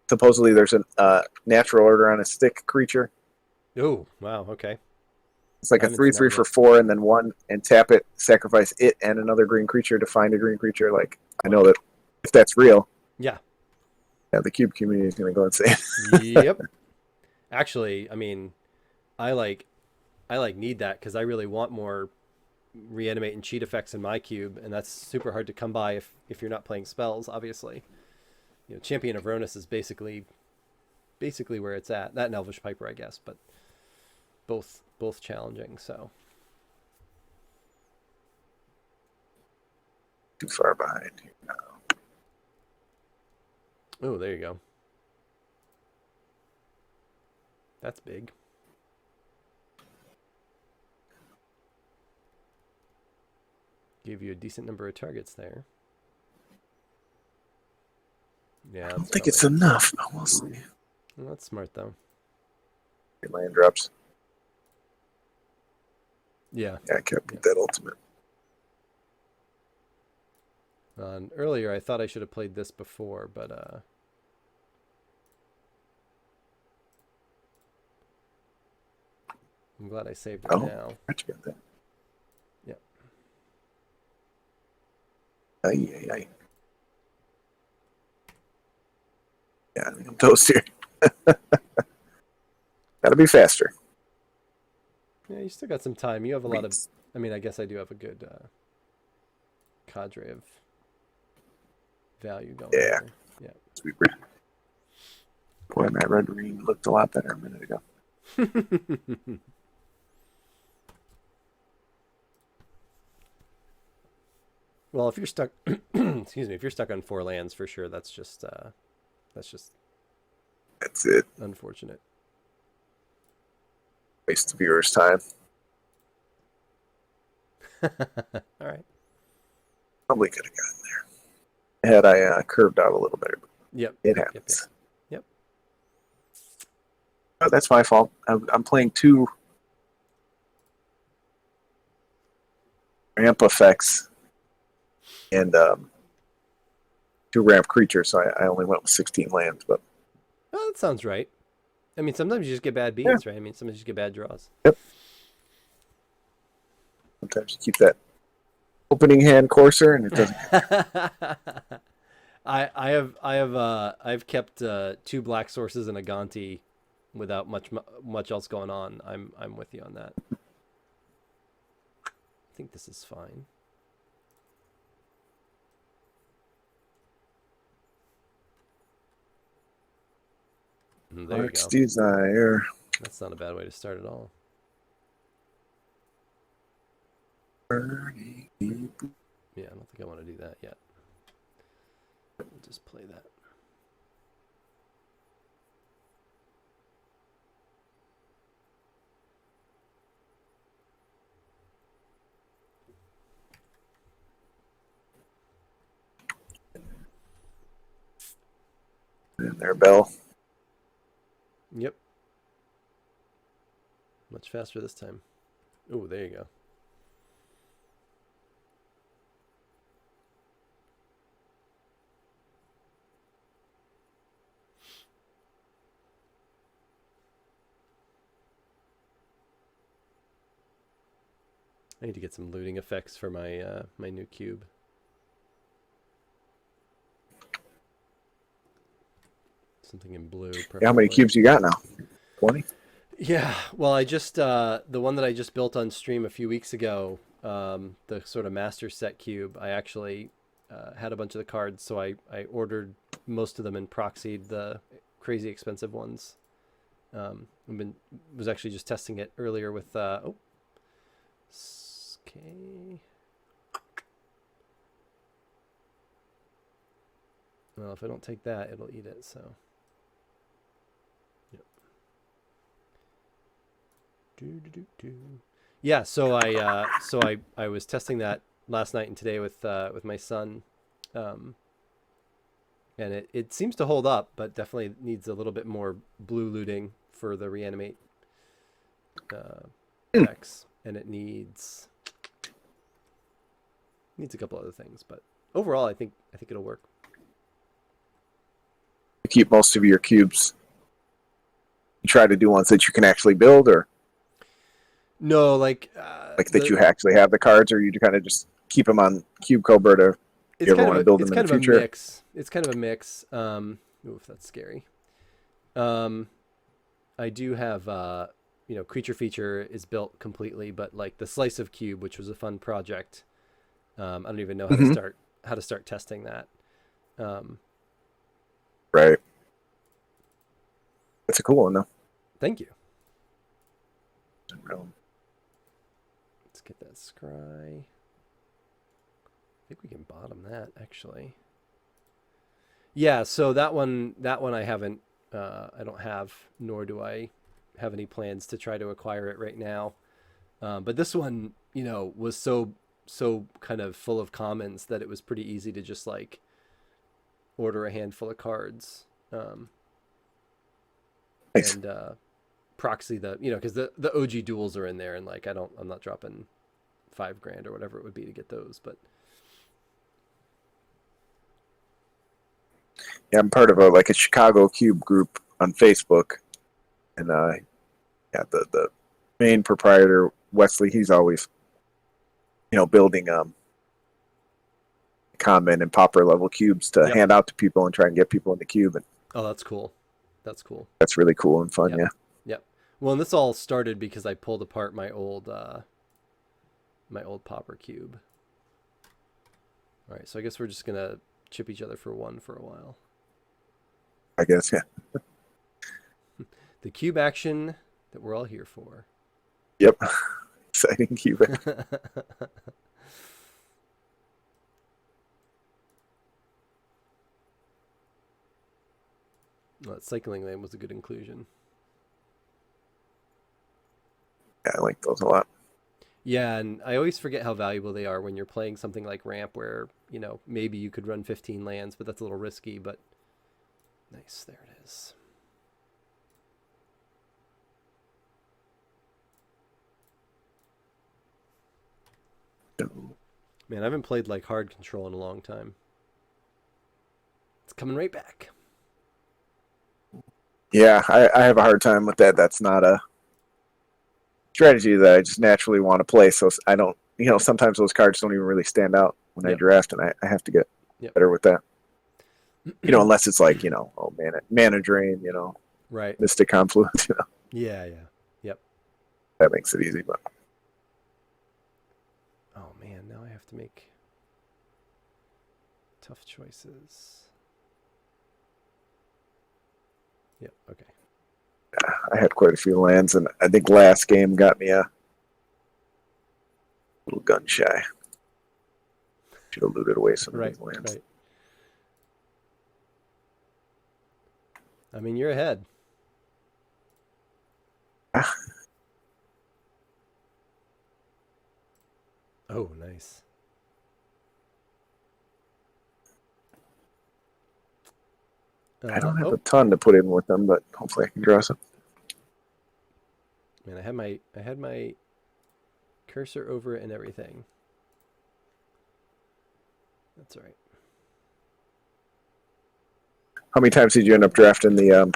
supposedly there's a natural order on a stick creature. Oh wow, okay. It's like I a haven't seen that 3/3 one for yet. 4, and then one, and tap it, sacrifice it and another green creature to find a green creature. Like, I know Wow. that if that's real, Yeah. yeah, the cube community is going to go insane. Yep. Actually, I mean, I like I like need that because I really want more reanimate and cheat effects in my cube, and that's super hard to come by if you're not playing spells. Obviously, Champion of Ronus is basically where it's at. That and Elvish Piper, I guess, but both challenging. So Too far behind. oh, there you go. That's big. Gave you a decent number of targets there. Yeah, I don't that's think probably it's enough, but we'll see. well, that's smart though. Land drops. Yeah. Yeah, I can't beat Yeah. that ultimate. And earlier, I thought I should have played this before, but I'm glad I saved it Oh, now. I got that. Yep. Ay, ay, ay. Yeah, I think I'm toast here. Gotta be faster. Yeah, you still got some time. You have a lot of. I mean, I guess I do have a good cadre of value going Yeah. here. Sweet. Boy, my red green looked a lot better a minute ago. Yeah. Well, if you're stuck, excuse me, if you're stuck on 4 lands for sure, that's just That's it. unfortunate. Waste the viewer's time. All right. Probably could have gotten there. Had I curved out a little better. Yep. It Yep. happens. Yep. Oh, that's my fault. I'm playing 2 ramp effects and 2 ramp creatures, so I only went with 16 lands. But Well, that sounds right. I mean, sometimes you just get bad beats, right? I mean, sometimes you just get bad draws. yep. Sometimes you keep that opening hand coarser, and it doesn't. I've kept 2 black sources and a Gonti without much else going on. I'm with you on that. I think this is fine. There you Heart's go. Desire. That's not a bad way to start at all. Burning. Yeah, I don't think I want to do that yet. We'll just play that. in there, Bell. Yep. Much faster this time. Oh, there you go. I need to get some looting effects for my my new cube. Something in blue, Yeah, how many preferably. cubes you got now? 20? Yeah, well, I just the one that I just built on stream a few weeks ago, the sort of master set cube. I actually had a bunch of the cards, so I ordered most of them and proxied the crazy expensive ones. I've been was actually just testing it earlier with okay. Well, if I don't take that, it'll eat it. So. Yeah, so I was testing that last night and today with my son, um, and it seems to hold up, but definitely needs a little bit more blue looting for the reanimate effects, and it needs a couple other things, but overall, I think it'll work. You keep most of your cubes. You try to do ones that you can actually build, or No, like that you actually have the cards, or you kind of just keep them on Cube Cobra to you ever want to build them in the future? mix. It's kind of a mix. Oof, that's scary. Um, I do have creature feature is built completely, but like the slice of cube, which was a fun project. I don't even know Mm-hmm. how to start testing that. Um, Right. That's a cool one, though. Thank you. Let's get that scry. I think we can bottom that actually. Yeah, so that one I haven't I don't have, nor do I have any plans to try to acquire it right now. But this one, was so kind of full of commons that it was pretty easy to just like order a handful of cards, Nice. and proxy because the OG duels are in there, and like I'm not dropping $5,000 or whatever it would be to get those, but Yeah, I'm part of a Chicago Cube group on Facebook, and yeah, the main proprietor Wesley, he's always building common and pauper level cubes to yep. hand out to people and try and get people in the cube, and Oh, that's cool. That's cool. that's really cool and fun. Yep. Yeah. Yep. Well, and this all started because I pulled apart my old popper cube. All right, so I guess we're just gonna chip each other for one for a while. I guess, yeah. The cube action that we're all here for. Yep. Exciting cube. Well, that cycling lane was a good inclusion. Yeah, I like those a lot. Yeah, and I always forget how valuable they are when you're playing something like Ramp, where maybe you could run 15 lands, but that's a little risky. But nice, there it is. Man, I haven't played like hard control in a long time. It's coming right back. Yeah, I have a hard time with that. That's not a strategy that I just naturally want to play. So I don't, sometimes those cards don't even really stand out when I Yep. draft, and I have to get Yep. better with that. Unless it's like, oh man, mana drain, Right. Mystic Confluence, Yeah, yeah. Yep. that makes it easy. But Oh man, now I have to make tough choices. Yep. Okay. I had quite a few lands, and I think last game got me a little gun shy. Should have looted away some of Right. these lands. Right. I mean, you're ahead. Oh, nice. I don't have a Oh ton to put in with them, but hopefully I can draw some. man, I had my cursor over it and everything. That's all right. How many times did you end up drafting the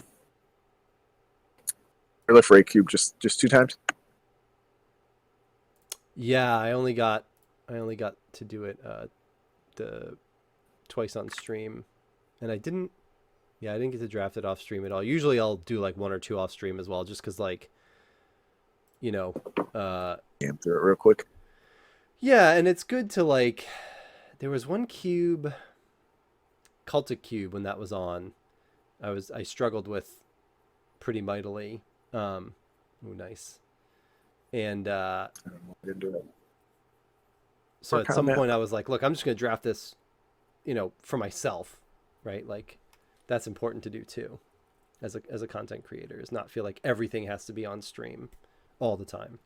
proliferate cube? Just 2 times? Yeah, I only got to do it the twice on stream, and I didn't. Yeah, I didn't get to draft it off stream at all. Usually, I'll do like one or two off stream as well, just because like you know, uh, Damn through it real quick. yeah, and it's good to like. There was one cube, Cultic cube, when that was on. I struggled with pretty mightily. Ooh, nice. And I don't know. I didn't do it. so Work at on some that. point, I was like, look, I'm just gonna draft this, for myself, right? Like that's important to do too, as a content creator, is not feel like everything has to be on stream all the time.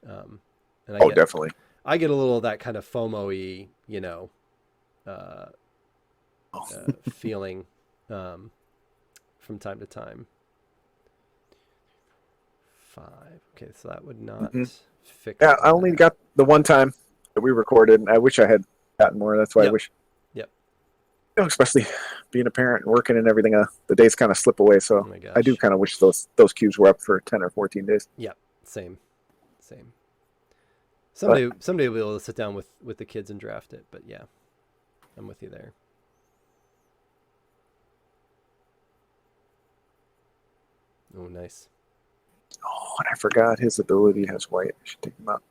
Um, and Oh, definitely. I get a little of that kind of FOMO-y, uh, Oh. feeling from time to time. 5. Okay, so that would not hmm fix Yeah, I only that. got the one time that we recorded, and I wish I had gotten more. That's why I Yep. wish, Yep. especially being a parent and working and everything, the days kind of slip away. Oh So my I do gosh. kind of wish those cubes were up for 10 or 14 days. Yep. Same. Same. But Someday we'll be able to sit down with the kids and draft it. But yeah, I'm with you there. Oh, nice. oh, and I forgot his ability has white. I should take him out.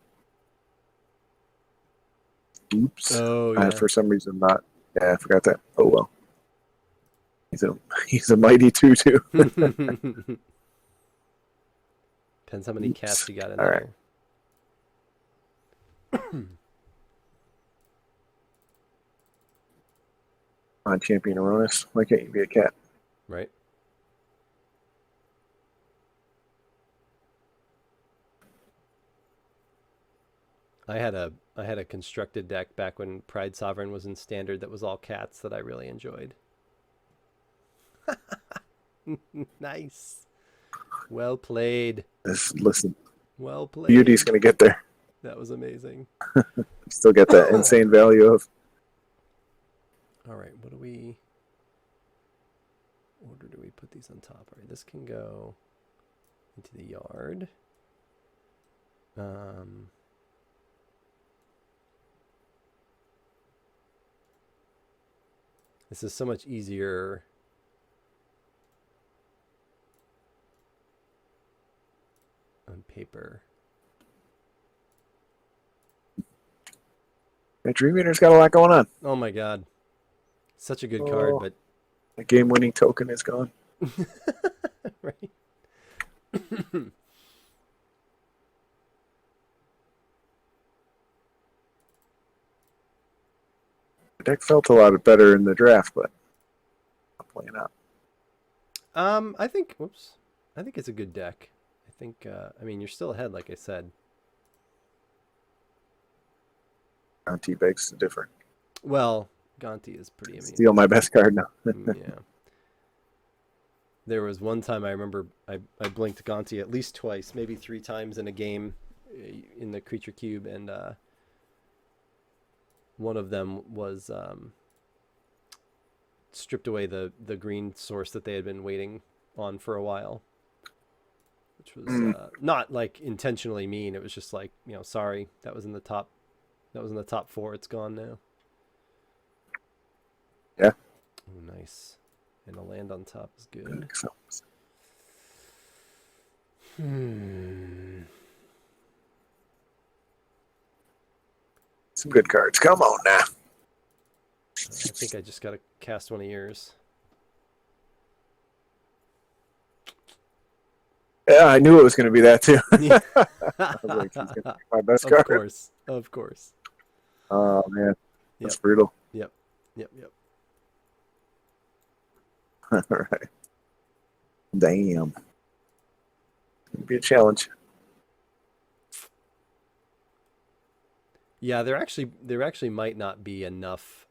Oops. Oh I yeah. for some reason not. Yeah, I forgot that. Oh well. He's a he's a mighty 2/2. Depends how many cats Oops. you got in All right. there. On Champion Aronis. Why can't you be a cat? Right. I had a constructed deck back when Pride Sovereign was in standard that was all cats that I really enjoyed. Nice. Well played. Listen, Well beauty's played. gonna get there. That was amazing. Still get that insane value of. All right, what do we order do we put these on top? All right, this can go into the yard. This is so much easier on paper. The Dream Eater's got a lot going on. Oh my god. Such a good card, but The game-winning token is gone. right. The deck felt a lot better in the draft, but I'm playing out. I think whoops. I think it's a good deck. I think I mean you're still ahead like I said. T-Bags is different. Well, Gonti is pretty Steal my best card now. yeah. There was one time I remember I blinked Gonti at least twice, maybe 3 times in a game in the creature cube, and one of them was stripped away the green source that they had been waiting on for a while, which was not like intentionally mean. It was just like, sorry, that was in the top 4. It's gone now. Yeah. Oh, nice. And a land on top is good. Some good cards. Come on now. I think I just got to cast one of yours. Yeah, I knew it was going to be that too. Yeah. I was like, he's going to be my best card. Of course. Oh man, that's Yep. brutal. Yep. All right. Damn. It'd be a challenge. Yeah, there actually might not be enough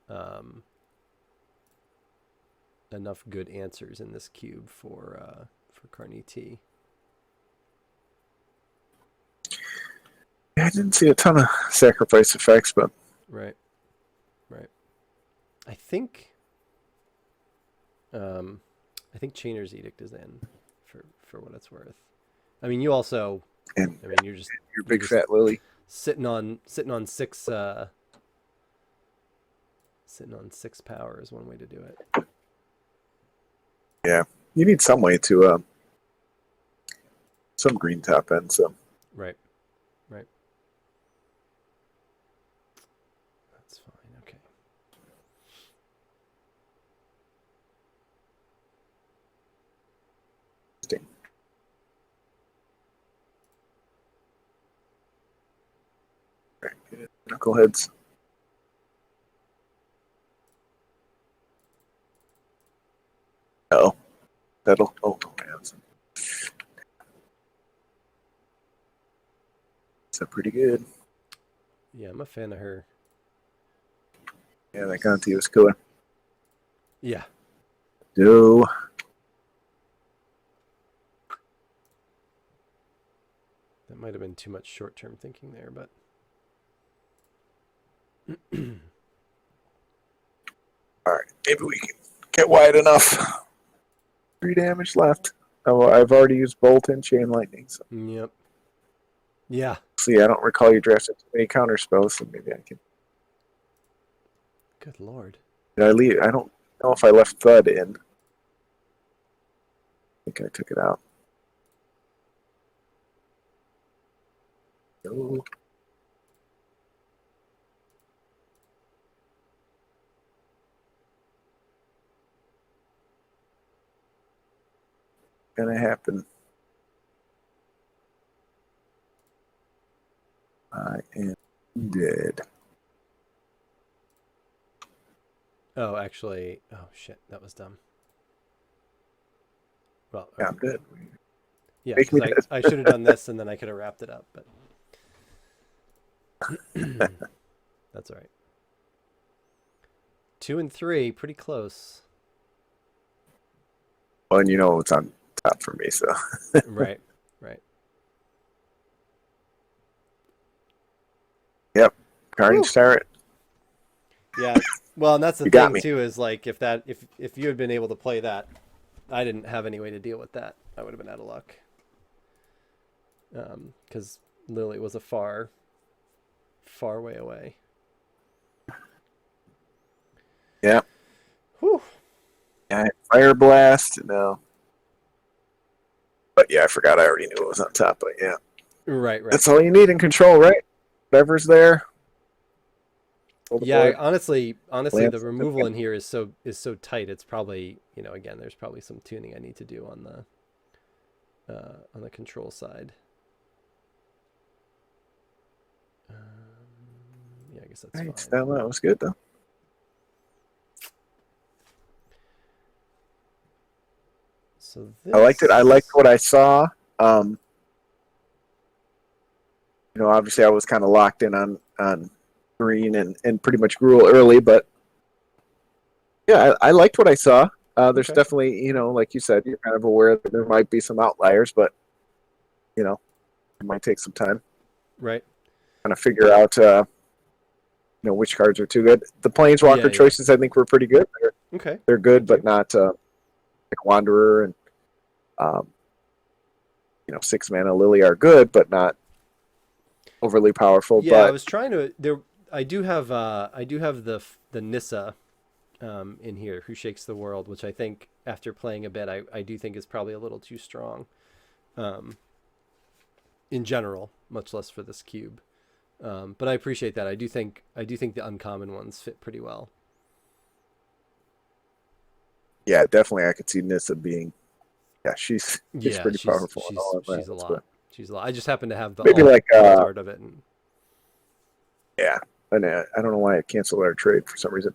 enough good answers in this cube for Carney T. Yeah, I didn't see a ton of sacrifice effects, but Right. I think Chainer's Edict is in for what it's worth. I mean, you also. and I mean, your you're big just fat Lily. sitting on six power is one way to do it. Yeah, you need some way to some green top end. So Right. That's fine. Okay. interesting. Knuckleheads. Oh, that'll. Oh, man. Is that pretty good? Yeah, I'm a fan of her. Yeah, that Conti was killer. Yeah. No. That might have been too much short-term thinking there, but All right, maybe we can get wide enough. 3 damage left. Oh, I've already used Bolt and Chain Lightning. So. yep. Yeah. See, I don't recall you drafted too many counter spells, so maybe I can. Good lord. Did I leave? I don't know if I left Thud in. I think I took it out. No. Gonna happen. I am dead. Oh, actually, oh shit, that was dumb. Well, Yeah, I'm dead. yeah, Make me because I should have done this and then I could have wrapped it up, but that's all right. 2 and 3, pretty close. Well, and you know what's on top for me, so. Right. Yep. Carnage Whew. Tyrant. Yeah. Well, and that's the You got thing me. too, is like if you had been able to play that, I didn't have any way to deal with that. I would have been out of luck. Because Lily was a far way away. Yeah. Whew. Yeah, Fire Blast. No. But yeah, I forgot I already knew it was on top, but yeah. Right. That's all you need in control, right? Whatever's there. Yeah, honestly, the Lance, removal in here is so tight. It's probably, again, there's probably some tuning I need to do on the control side. Yeah, I guess that's Thanks, fine. that was good though. So I liked it. I liked what I saw. Obviously I was kind of locked in on green and pretty much grew early, but yeah, I liked what I saw. There's Okay. definitely, like you said, you're kind of aware that there might be some outliers, but it might take some time. Right. Kind of figure out, which cards are too good. The Planeswalker choices, I think, were pretty good. They're good, but not like Wanderer and 6 mana Lily are good, but not overly powerful. Yeah, but I was trying to. There, I do have the Nissa in here, who shakes the world, which I think after playing a bit, I do think is probably a little too strong. In general, much less for this cube. But I appreciate that. I do think the uncommon ones fit pretty well. Yeah, definitely, I could see Nissa being. Yeah, she's pretty powerful. She's a lot. She's a lot. I just happen to have the maybe like art of it. Yeah, and I don't know why I canceled our trade for some reason.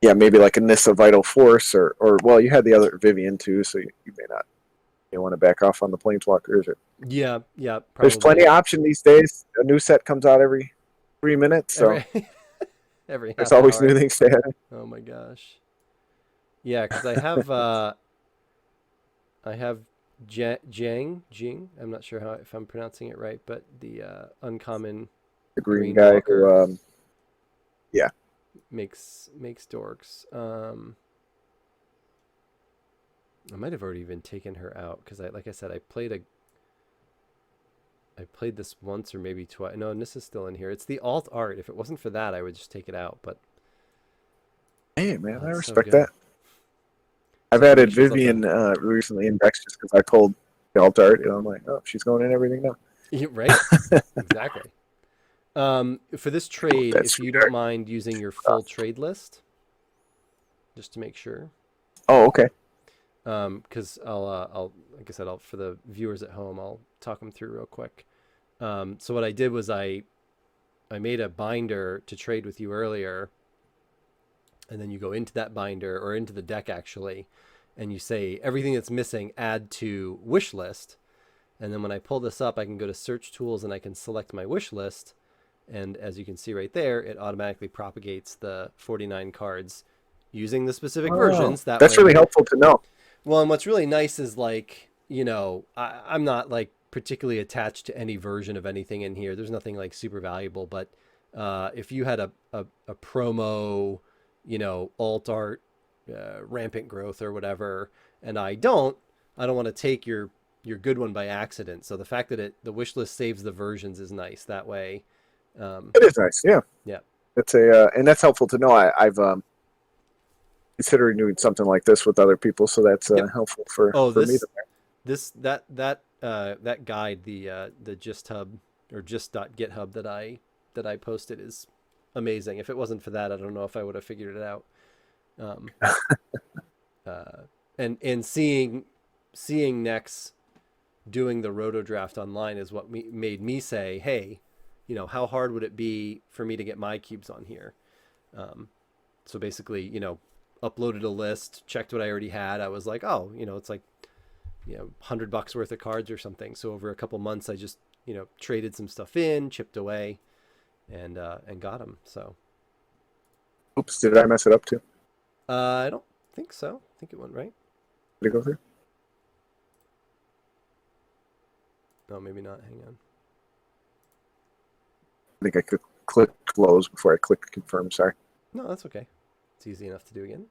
Yeah, maybe like a Nissa Vital Force, or well, you had the other Vivian too, so you may not. You want to back off on the Planeswalkers. Yeah, probably. There's plenty of option these days. A new set comes out every 3 minutes, so every there's always new things to add. Oh my gosh. Yeah, because I have Jing. I'm not sure how if I'm pronouncing it right, but the uncommon The green green guy who, walker yeah. makes dorks. I might have already even taken her out because like I said, I played this once or maybe twice. No, and this is still in here. It's the alt art. If it wasn't for that, I would just take it out. But Hey, man, oh, I it's so respect good. that. I've So yeah, make added sure it's up to Vivian recently in Dex just because I pulled the alt art. I'm like, oh, she's going in everything now. right. Exactly. For this Cool, trade, that if you sweet don't art. mind using your full trade list, just to make sure, Oh, okay. because I'll like I said, I'll for the viewers at home, I'll talk them through real quick. So what I did was I made a binder to trade with you earlier, and then you go into that binder or into the deck actually, and you say everything that's missing add to wish list. And then when I pull this up, I can go to search tools and I can select my wish list. And as you can see right there, it automatically propagates the 49 cards using the specific Oh, versions. That that's way, really helpful to know. well, and what's really nice is like, I'm not like particularly attached to any version of anything in here. There's nothing like super valuable, but if you had a promo, alt art, rampant growth or whatever, and I don't want to take your good one by accident. So the fact that the wish list saves the versions is nice. That way, um, It is nice. Yeah, yeah. that's a and that's helpful to know. I've considering doing something like this with other people, so that's Yep. helpful Oh, for me. that guide, the gist hub or gist.github that I posted is amazing. If it wasn't for that, I don't know if I would have figured it out. Um, uh, and seeing Nex doing the roto draft online is what made me say, hey, how hard would it be for me to get my cubes on here? Um, so basically, uploaded a list, checked what I already had. I was like, oh, it's like, $100 worth of cards or something. So over a couple months, I just, traded some stuff in, chipped away, and got them. So Oops, did I mess it up too? I don't think so. I think it went right. Did it go through? No, maybe not. Hang on. I think I could click close before I click confirm. Sorry. No, that's okay. It's easy enough to do again.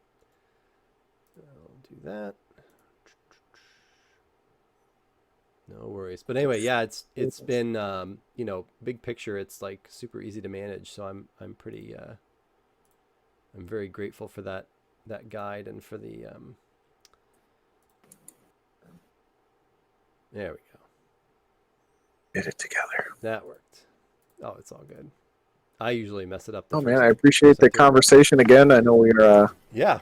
I'll do that. No worries. But anyway, yeah, it's been big picture. It's like super easy to manage. So I'm pretty I'm very grateful for that guide and for the there we go. Get it together. That worked. Oh, it's all good. I usually mess it up the Oh man, first I appreciate time the through. conversation again. I know Yeah,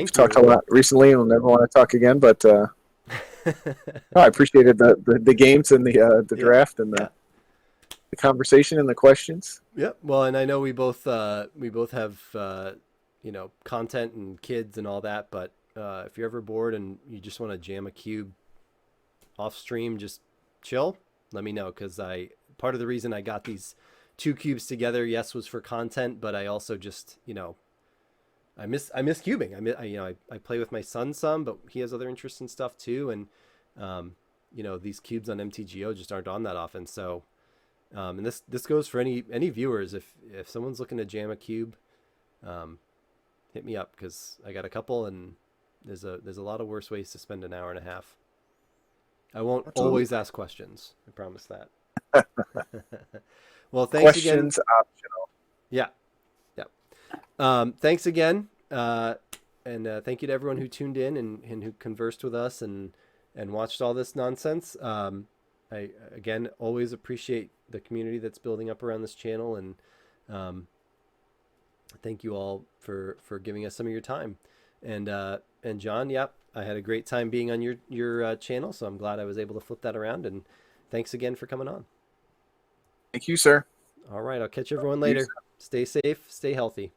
we've thank talked a you. lot recently, and we'll never want to talk again. But no, I appreciated the games and the Yeah, draft and yeah, the conversation and the questions. yep. Well, and I know we both have content and kids and all that, but if you're ever bored and you just want to jam a cube off stream, just chill. Let me know because I part of the reason I got these two cubes together, yes, was for content, but I also just I miss cubing. I play with my son some, but he has other interests and stuff too, and these cubes on MTGO just aren't on that often. So and this goes for any viewers. If someone's looking to jam a cube, hit me up because I got a couple, and there's a lot of worse ways to spend an hour and a half. I won't Absolutely. always ask questions. I promise that. Well, thanks again. Questions optional. Yeah, yeah. Thanks again, and thank you to everyone who tuned in and who conversed with us and watched all this nonsense. I again always appreciate the community that's building up around this channel, and um, thank you all for giving us some of your time. And John, yep, I had a great time being on your channel, so I'm glad I was able to flip that around. And thanks again for coming on. Thank you, sir. All right, I'll catch everyone You later. Stay safe, stay healthy.